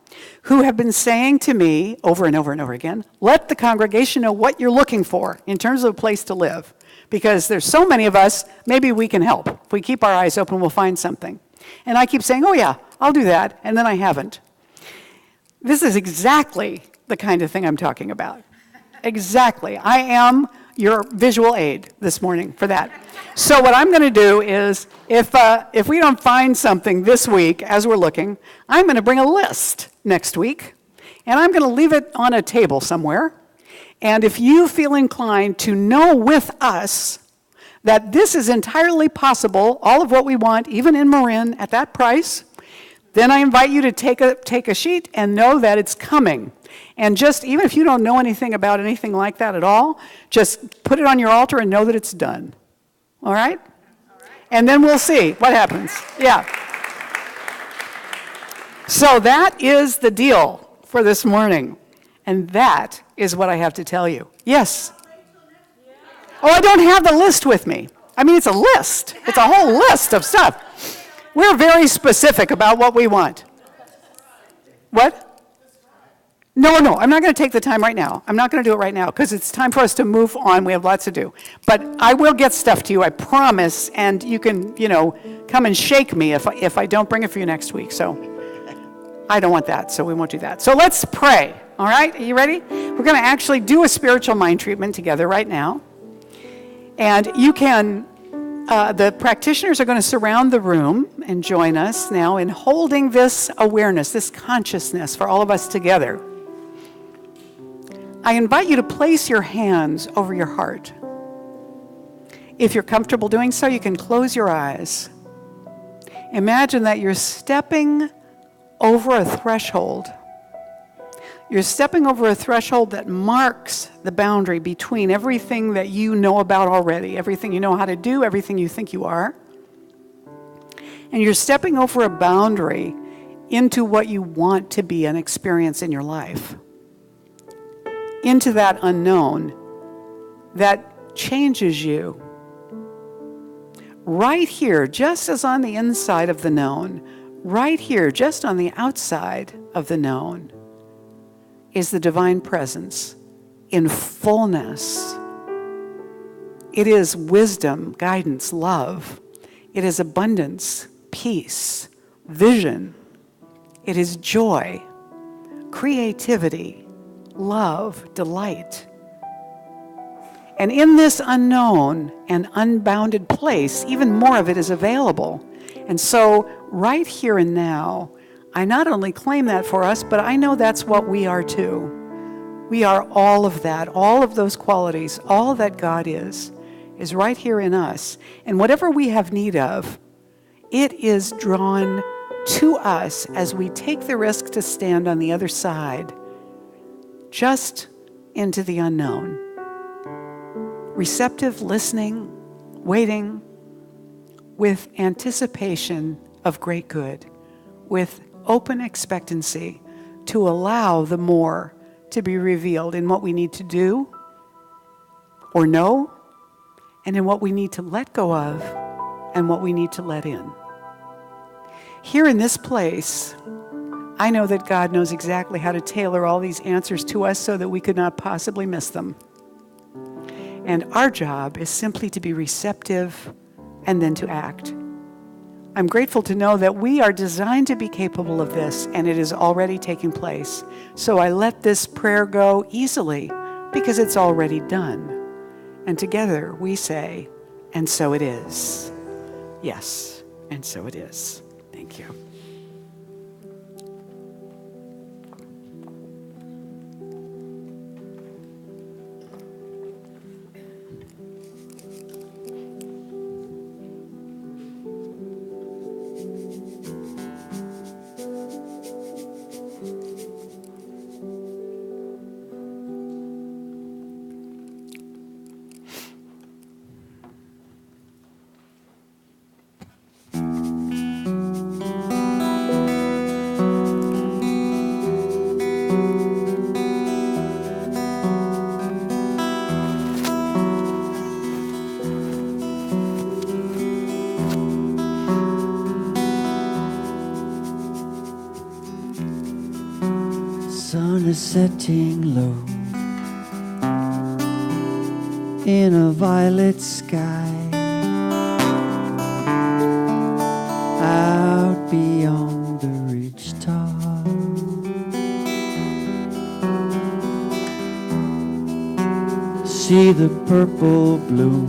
who have been saying to me over and over and over again, let the congregation know what you're looking for in terms of a place to live. Because there's so many of us, maybe we can help. If we keep our eyes open, we'll find something. And I keep saying, oh yeah, I'll do that, and then I haven't. This is exactly the kind of thing I'm talking about. Exactly. I am your visual aid this morning for that. So what I'm going to do is, if we don't find something this week as we're looking, I'm going to bring a list next week, and I'm going to leave it on a table somewhere. And if you feel inclined to know with us that this is entirely possible, all of what we want, even in Marin at that price, Then I invite you to take a sheet and know that it's coming. And just, even if you don't know anything about anything like that at all, just put it on your altar and know that it's done. All right? And then we'll see what happens. Yeah. So that is the deal for this morning. And that is what I have to tell you. Yes? Oh, I don't have the list with me. I mean, it's a list. It's a whole list of stuff. We're very specific about what we want. What? No, I'm not going to take the time right now. I'm not going to do it right now because it's time for us to move on. We have lots to do. But I will get stuff to you, I promise, and you can, come and shake me if I don't bring it for you next week. So I don't want that, so we won't do that. So let's pray, all right? Are you ready? We're going to actually do a spiritual mind treatment together right now. And you can, the practitioners are going to surround the room and join us now in holding this awareness, this consciousness for all of us together. I invite you to place your hands over your heart. If you're comfortable doing so, you can close your eyes. Imagine that you're stepping over a threshold. You're stepping over a threshold that marks the boundary between everything that you know about already, everything you know how to do, everything you think you are. And you're stepping over a boundary into what you want to be an experience in your life. Into that unknown that changes you. Right here, just as on the inside of the known, right here, just on the outside of the known, is the divine presence in fullness. It is wisdom, guidance, love. It is abundance, peace, vision. It is joy, creativity, love, delight. And in this unknown and unbounded place, even more of it is available. And so, right here and now, I not only claim that for us, but I know that's what we are too. We are all of that, all of those qualities, all that God is right here in us. And whatever we have need of, it is drawn to us as we take the risk to stand on the other side, just into the unknown. Receptive, listening, waiting, with anticipation of great good, with open expectancy to allow the more to be revealed in what we need to do or know, and in what we need to let go of and what we need to let in. Here in this place, I know that God knows exactly how to tailor all these answers to us so that we could not possibly miss them. And our job is simply to be receptive and then to act. I'm grateful to know that we are designed to be capable of this, and it is already taking place. So I let this prayer go easily because it's already done. And together we say, and so it is. Yes, and so it is. Thank you. Sun is setting low in a violet sky. Out beyond the ridge top, see the purple bloom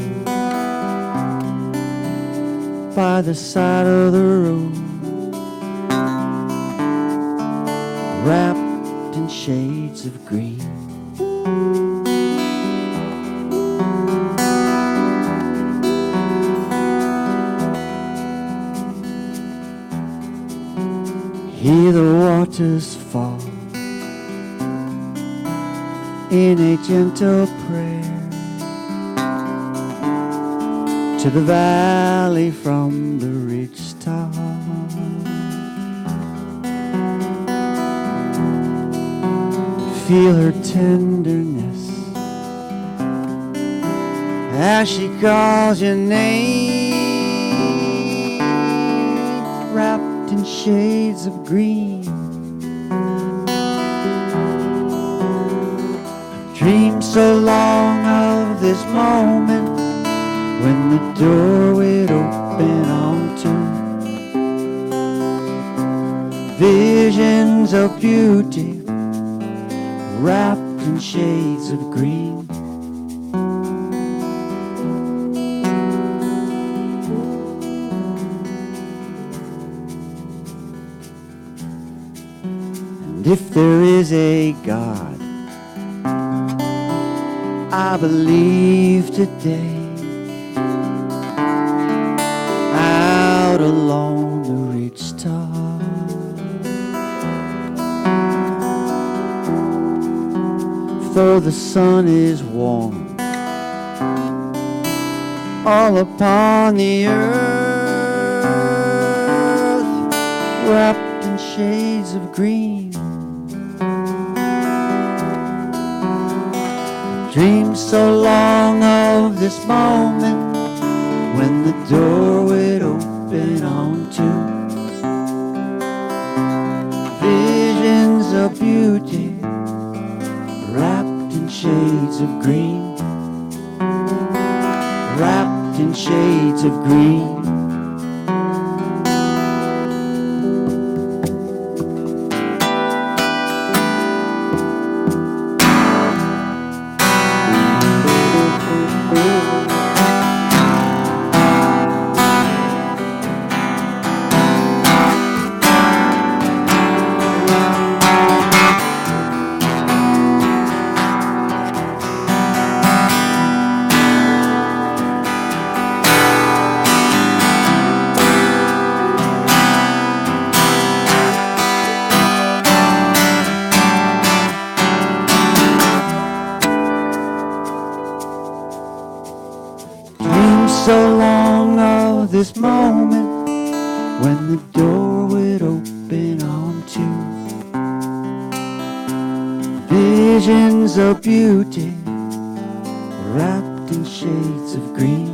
by the side of the road, wrapped in shades of green. Hear the waters fall in a gentle prayer to the valley from the ridge top. Feel her tenderness as she calls your name, wrapped in shades of green. I've dreamed so long of this moment when the door would open onto visions of beauty wrapped in shades of green. And if there is a God, I believe today, out along the ridge top, for the sun is warm all upon the earth, wrapped in shades of green. Dreamed so long of this moment when the door would open onto visions of beauty wrapped in shades of green, wrapped in shades of green. So long of this moment when the door would open onto visions of beauty wrapped in shades of green,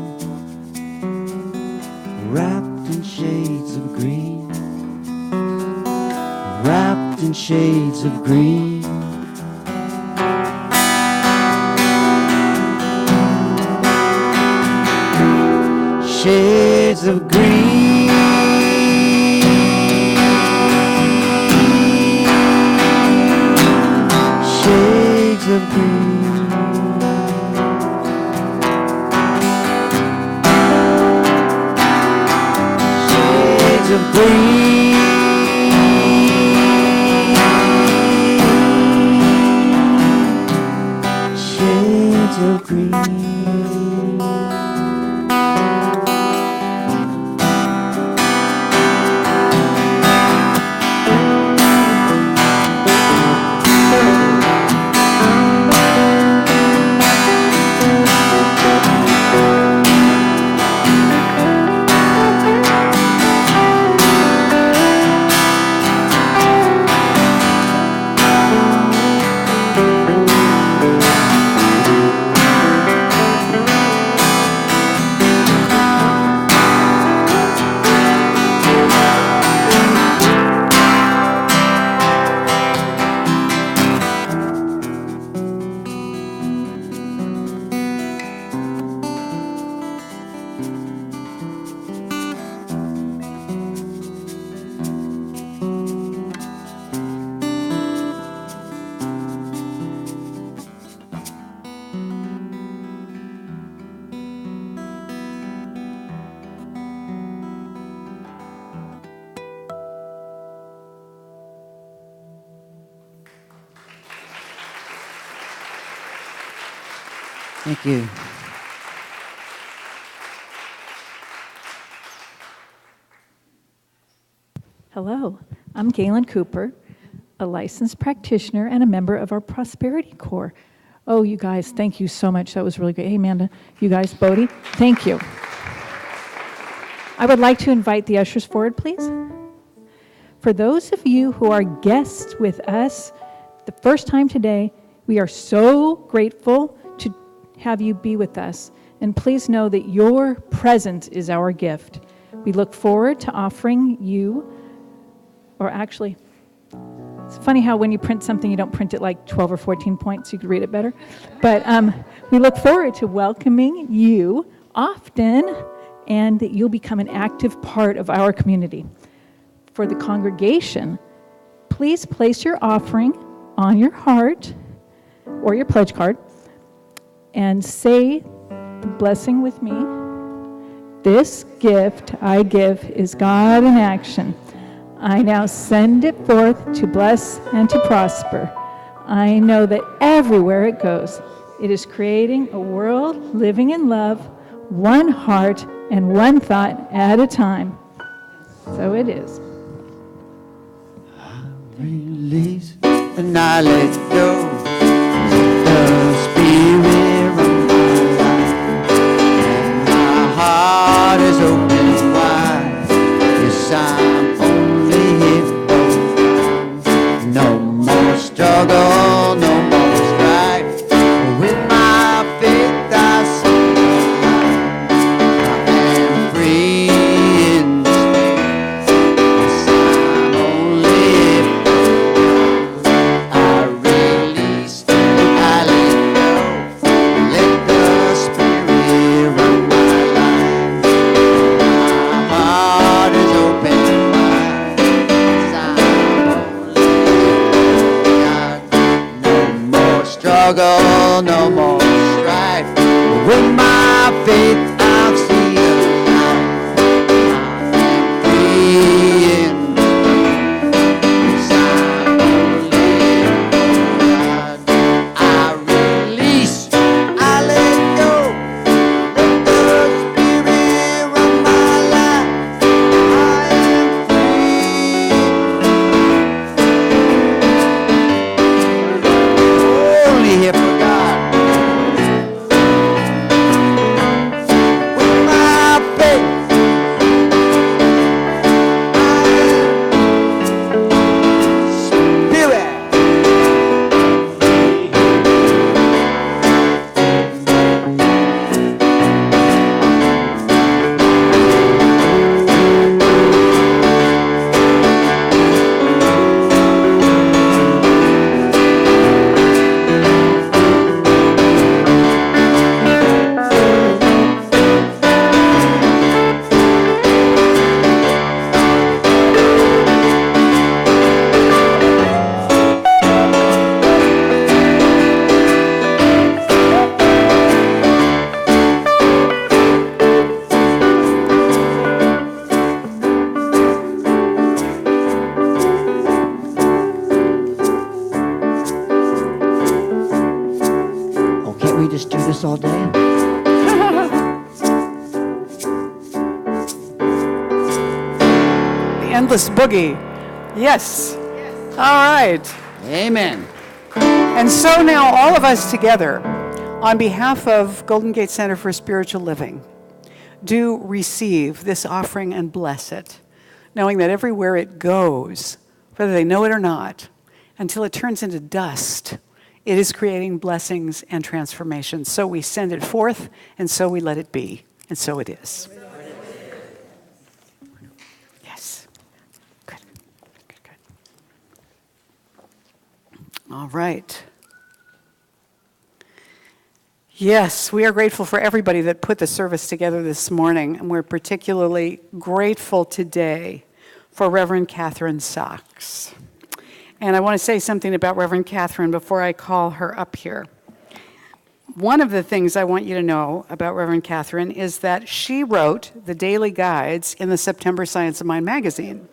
wrapped in shades of green, wrapped in shades of green. Shades of green, shades of green, shades of green, shades of green. Thank you. Hello, I'm Gaelen Cooper, a licensed practitioner and a member of our Prosperity Corps. Oh, you guys, thank you so much. That was really good. Hey, Amanda, you guys, Bodie, thank you. I would like to invite the ushers forward, please. For those of you who are guests with us the first time today, we are so grateful to have you be with us. And please know that your presence is our gift. We look forward to offering you, or actually, it's funny how when you print something, you don't print it like 12 or 14 points, you could read it better. But we look forward to welcoming you often and that you'll become an active part of our community. For the congregation, please place your offering on your heart or your pledge card and say the blessing with me. This gift I give is God in action. I now send it forth to bless and to prosper. I know that everywhere it goes, it is creating a world living in love, one heart and one thought at a time. So it is. Release and I let go. The spirit of my life, and my heart is open wide. Yes, I'm only here. No more struggle, no more strife. With my faith I see I am free in the spirit. Yes, I'm only here. I release, I let go. Let the spirit run my life. My heart is open wide. Yes, I'm only God. No more struggle, no more strife. With my faith I'll see a light. I am free in the spirit. Yes, I'm only God. I release, I let go. Let the spirit run my life. I am free. Only here for God. With my faith, spirit. Oh, can't we just do this all day? The endless boogie. Yes. All right. Amen. And so now all of us together, on behalf of Golden Gate Center for Spiritual Living, do receive this offering and bless it, knowing that everywhere it goes, whether they know it or not, until it turns into dust, it is creating blessings and transformations. So we send it forth, and so we let it be, and so it is. Yes. Good. Good, good. All right. Yes, we are grateful for everybody that put the service together this morning, and we're particularly grateful today for Reverend Katherine Saux. And I want to say something about Reverend Katherine before I call her up here. One of the things I want you to know about Reverend Katherine is that she wrote the daily guides in the September Science of Mind magazine.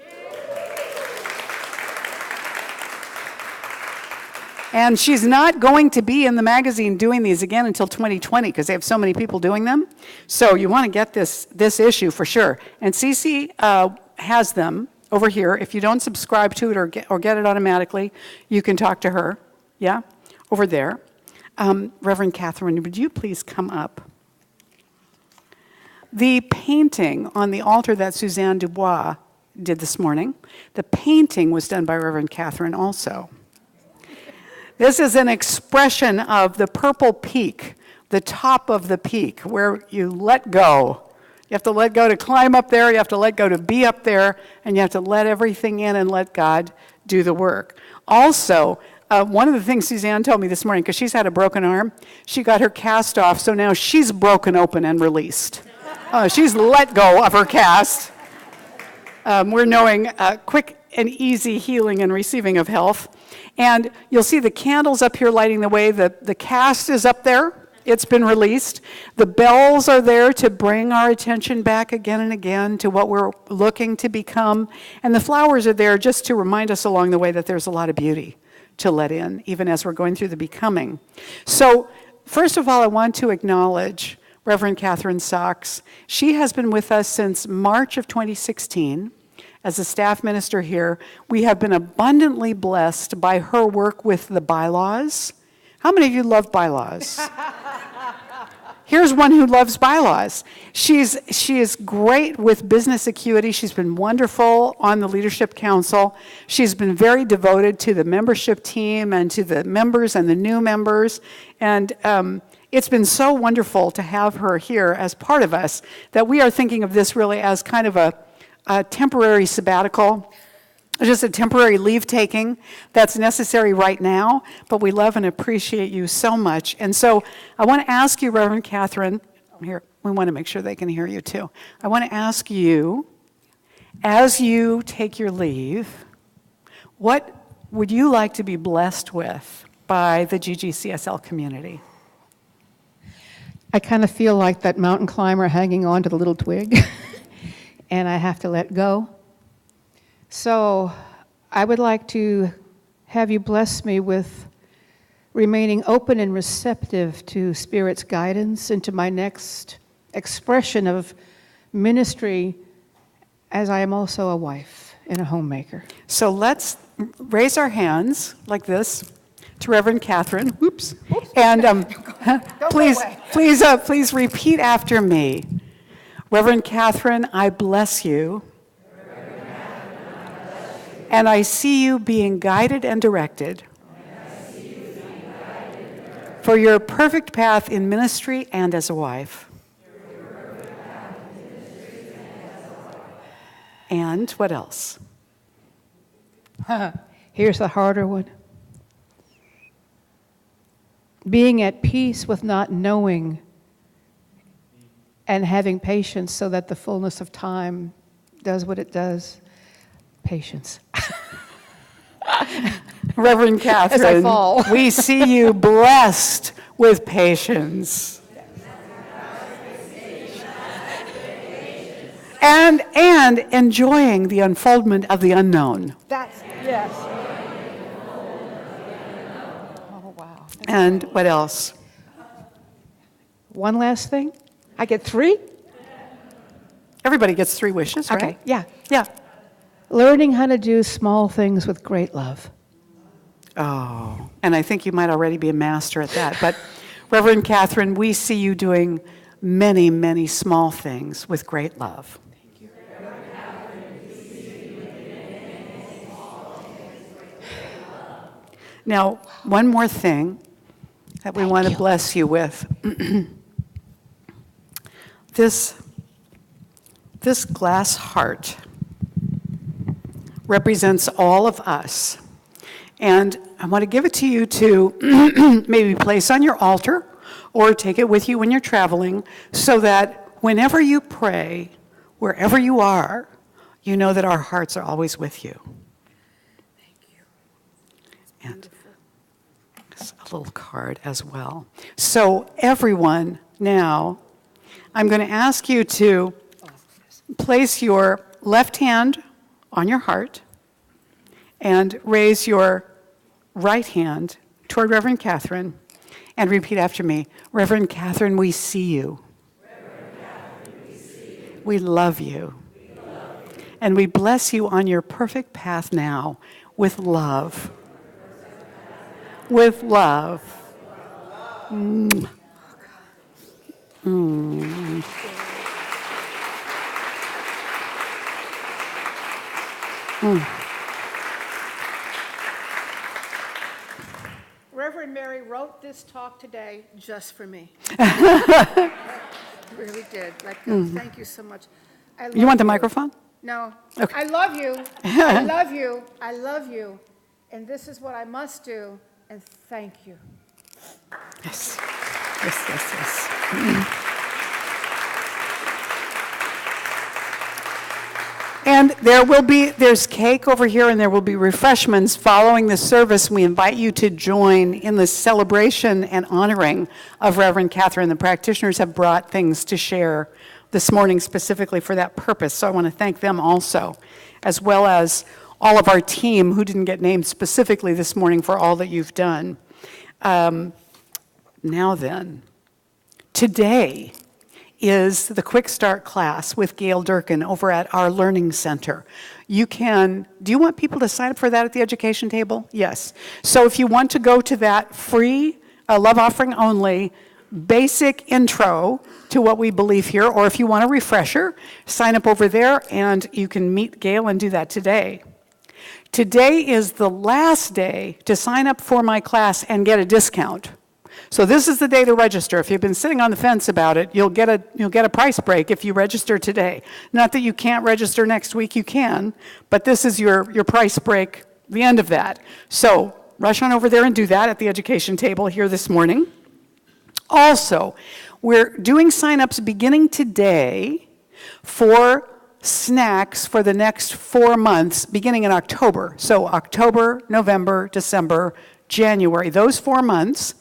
And she's not going to be in the magazine doing these again until 2020 because they have so many people doing them. So you want to get this issue for sure. And Ceci has them over here. If you don't subscribe to it or get it automatically, you can talk to her. Yeah? Over there. Reverend Katherine, would you please come up? The painting on the altar that Susanne DuBois did this morning, the painting was done by Reverend Katherine also. This is an expression of the purple peak, the top of the peak, where you let go. You have to let go to climb up there, you have to let go to be up there, and you have to let everything in and let God do the work. Also, one of the things Susanne told me this morning, because she's had a broken arm, she got her cast off, so now she's broken open and released. She's let go of her cast. We're knowing quick and easy healing and receiving of health. And you'll see the candles up here lighting the way. The cast is up there. It's been released. The bells are there to bring our attention back again and again to what we're looking to become. And the flowers are there just to remind us along the way that there's a lot of beauty to let in, even as we're going through the becoming. So, first of all, I want to acknowledge Reverend Katherine Saux. She has been with us since March of 2016. As a staff minister here, we have been abundantly blessed by her work with the bylaws. How many of you love bylaws? Here's one who loves bylaws. She is great with business acuity. She's been wonderful on the leadership council. She's been very devoted to the membership team and to the members and the new members. And it's been so wonderful to have her here as part of us that we are thinking of this really as kind of a temporary sabbatical, just a temporary leave taking that's necessary right now, but we love and appreciate you so much. And so I want to ask you, Reverend Katherine, here, we want to make sure they can hear you too. I want to ask you, as you take your leave, what would you like to be blessed with by the GGCSL community? I kind of feel like that mountain climber hanging on to the little twig, and I have to let go. So I would like to have you bless me with remaining open and receptive to Spirit's guidance into my next expression of ministry, as I am also a wife and a homemaker. So let's raise our hands like this to Reverend Katherine. Whoops. And please repeat after me. Reverend Katherine, I bless you. And I see you being guided and directed for your perfect path in ministry and as a wife. And what else? Here's the harder one. Being at peace with not knowing and having patience so that the fullness of time does what it does. Patience. Reverend Katherine, As I fall. we see you blessed with patience. And enjoying the unfoldment of the unknown. That's, yes. Oh, wow. And what else? One last thing. I get 3? Everybody gets 3 wishes, right? Okay, yeah. Yeah. Learning how to do small things with great love. Oh, and I think you might already be a master at that. But Reverend Katherine, we see you doing many, many small things with great love. Thank you. Now, one more thing that we want to bless you with. This glass heart represents all of us. And I want to give it to you to maybe place on your altar or take it with you when you're traveling so that whenever you pray, wherever you are, you know that our hearts are always with you. Thank you. And a little card as well. So everyone now, I'm going to ask you to place your left hand on your heart and raise your right hand toward Reverend Katherine and repeat after me. Reverend Katherine, we see you. We love you. And we bless you on your perfect path now with love. With love. Mm. Mm. Mm. Reverend Mary wrote this talk today just for me. Really did. Thank you so much. You want the microphone? No. Okay. I love you. I love you. I love you. And this is what I must do. And thank you. Yes. Yes, yes, yes. And there's cake over here, and there will be refreshments following the service. We invite you to join in the celebration and honoring of Reverend Katherine. The practitioners have brought things to share this morning specifically for that purpose. So I want to thank them also, as well as all of our team who didn't get named specifically this morning for all that you've done. Now then, today is the Quick Start class with Gail Durkin over at our Learning Center. Do you want people to sign up for that at the education table? Yes. So if you want to go to that free, love offering only, basic intro to what we believe here, or if you want a refresher, sign up over there and you can meet Gail and do that today. Today is the last day to sign up for my class and get a discount. So this is the day to register. If you've been sitting on the fence about it, you'll get a price break if you register today. Not that you can't register next week, you can, but this is your price break, the end of that. So rush on over there and do that at the education table here this morning. Also, we're doing sign-ups beginning today for snacks for the next 4 months, beginning in October. So October, November, December, January, those 4 months.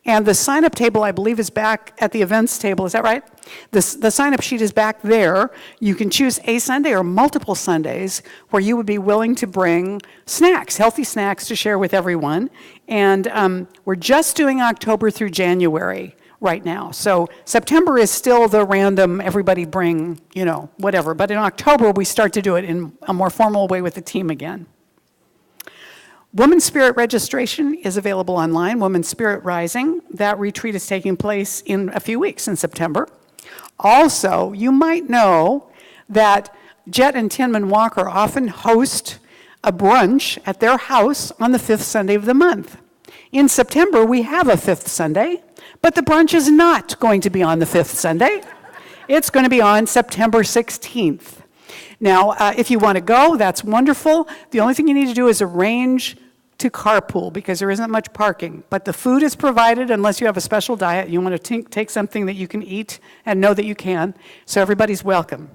And the sign-up table, I believe, is back at the events table. Is that right? The sign-up sheet is back there. You can choose a Sunday or multiple Sundays where you would be willing to bring snacks, healthy snacks to share with everyone. And we're just doing October through January right now. So September is still the random, everybody bring, whatever. But in October, we start to do it in a more formal way with the team again. Women's Spirit registration is available online, Women's Spirit Rising. That retreat is taking place in a few weeks in September. Also, you might know that Jet and Tinman Walker often host a brunch at their house on the 5th Sunday of the month. In September, we have a 5th Sunday, but the brunch is not going to be on the 5th Sunday. It's going to be on September 16th. Now, if you want to go, that's wonderful. The only thing you need to do is arrange to carpool because there isn't much parking. But the food is provided unless you have a special diet. You want to take something that you can eat and know that you can. So everybody's welcome.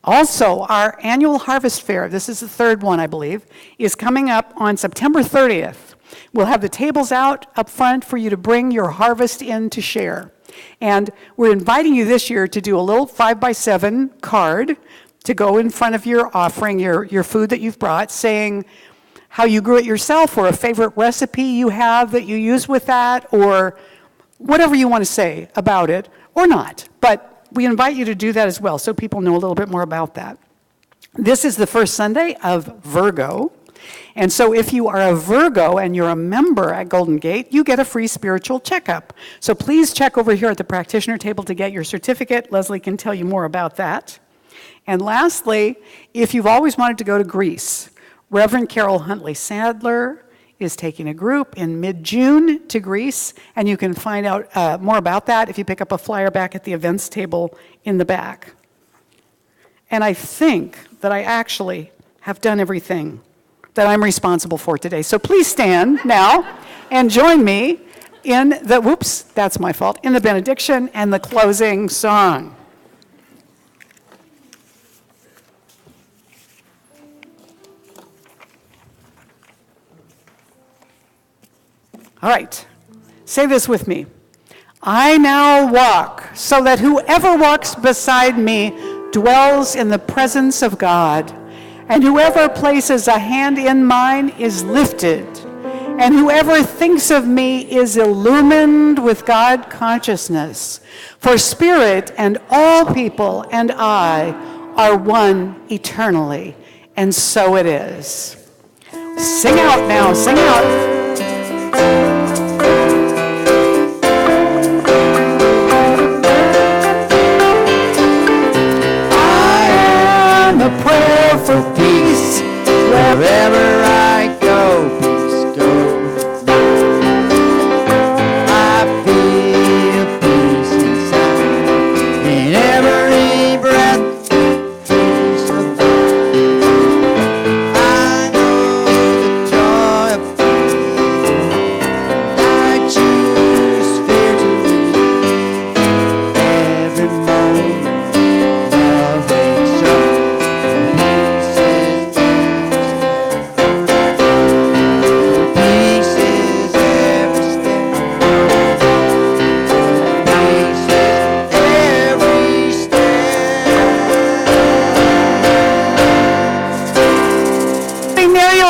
Also, our annual harvest fair, this is the third one, I believe, is coming up on September 30th. We'll have the tables out up front for you to bring your harvest in to share. And we're inviting you this year to do a little 5x7 card to go in front of your offering, your food that you've brought, saying how you grew it yourself or a favorite recipe you have that you use with that or whatever you want to say about it or not. But we invite you to do that as well so people know a little bit more about that. This is the first Sunday of Virgo. And so if you are a Virgo and you're a member at Golden Gate, you get a free spiritual checkup. So please check over here at the practitioner table to get your certificate. Leslie can tell you more about that. And lastly, if you've always wanted to go to Greece, Reverend Carol Huntley Sadler is taking a group in mid-June to Greece, and you can find out more about that if you pick up a flyer back at the events table in the back. And I think that I actually have done everything that I'm responsible for today. So please stand now and join me in the, that's my fault, in the benediction and the closing song. All right, say this with me. I now walk so that whoever walks beside me dwells in the presence of God, and whoever places a hand in mine is lifted, and whoever thinks of me is illumined with God consciousness. For spirit and all people and I are one eternally, and so it is. Sing out now, sing out. A prayer for peace wherever I go. Peace go. I feel peace inside in every breath. Peace of God. I know the joy of peace. I choose fear to leave. Every moment love wakes up.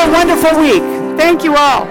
Wonderful week. Thank you all.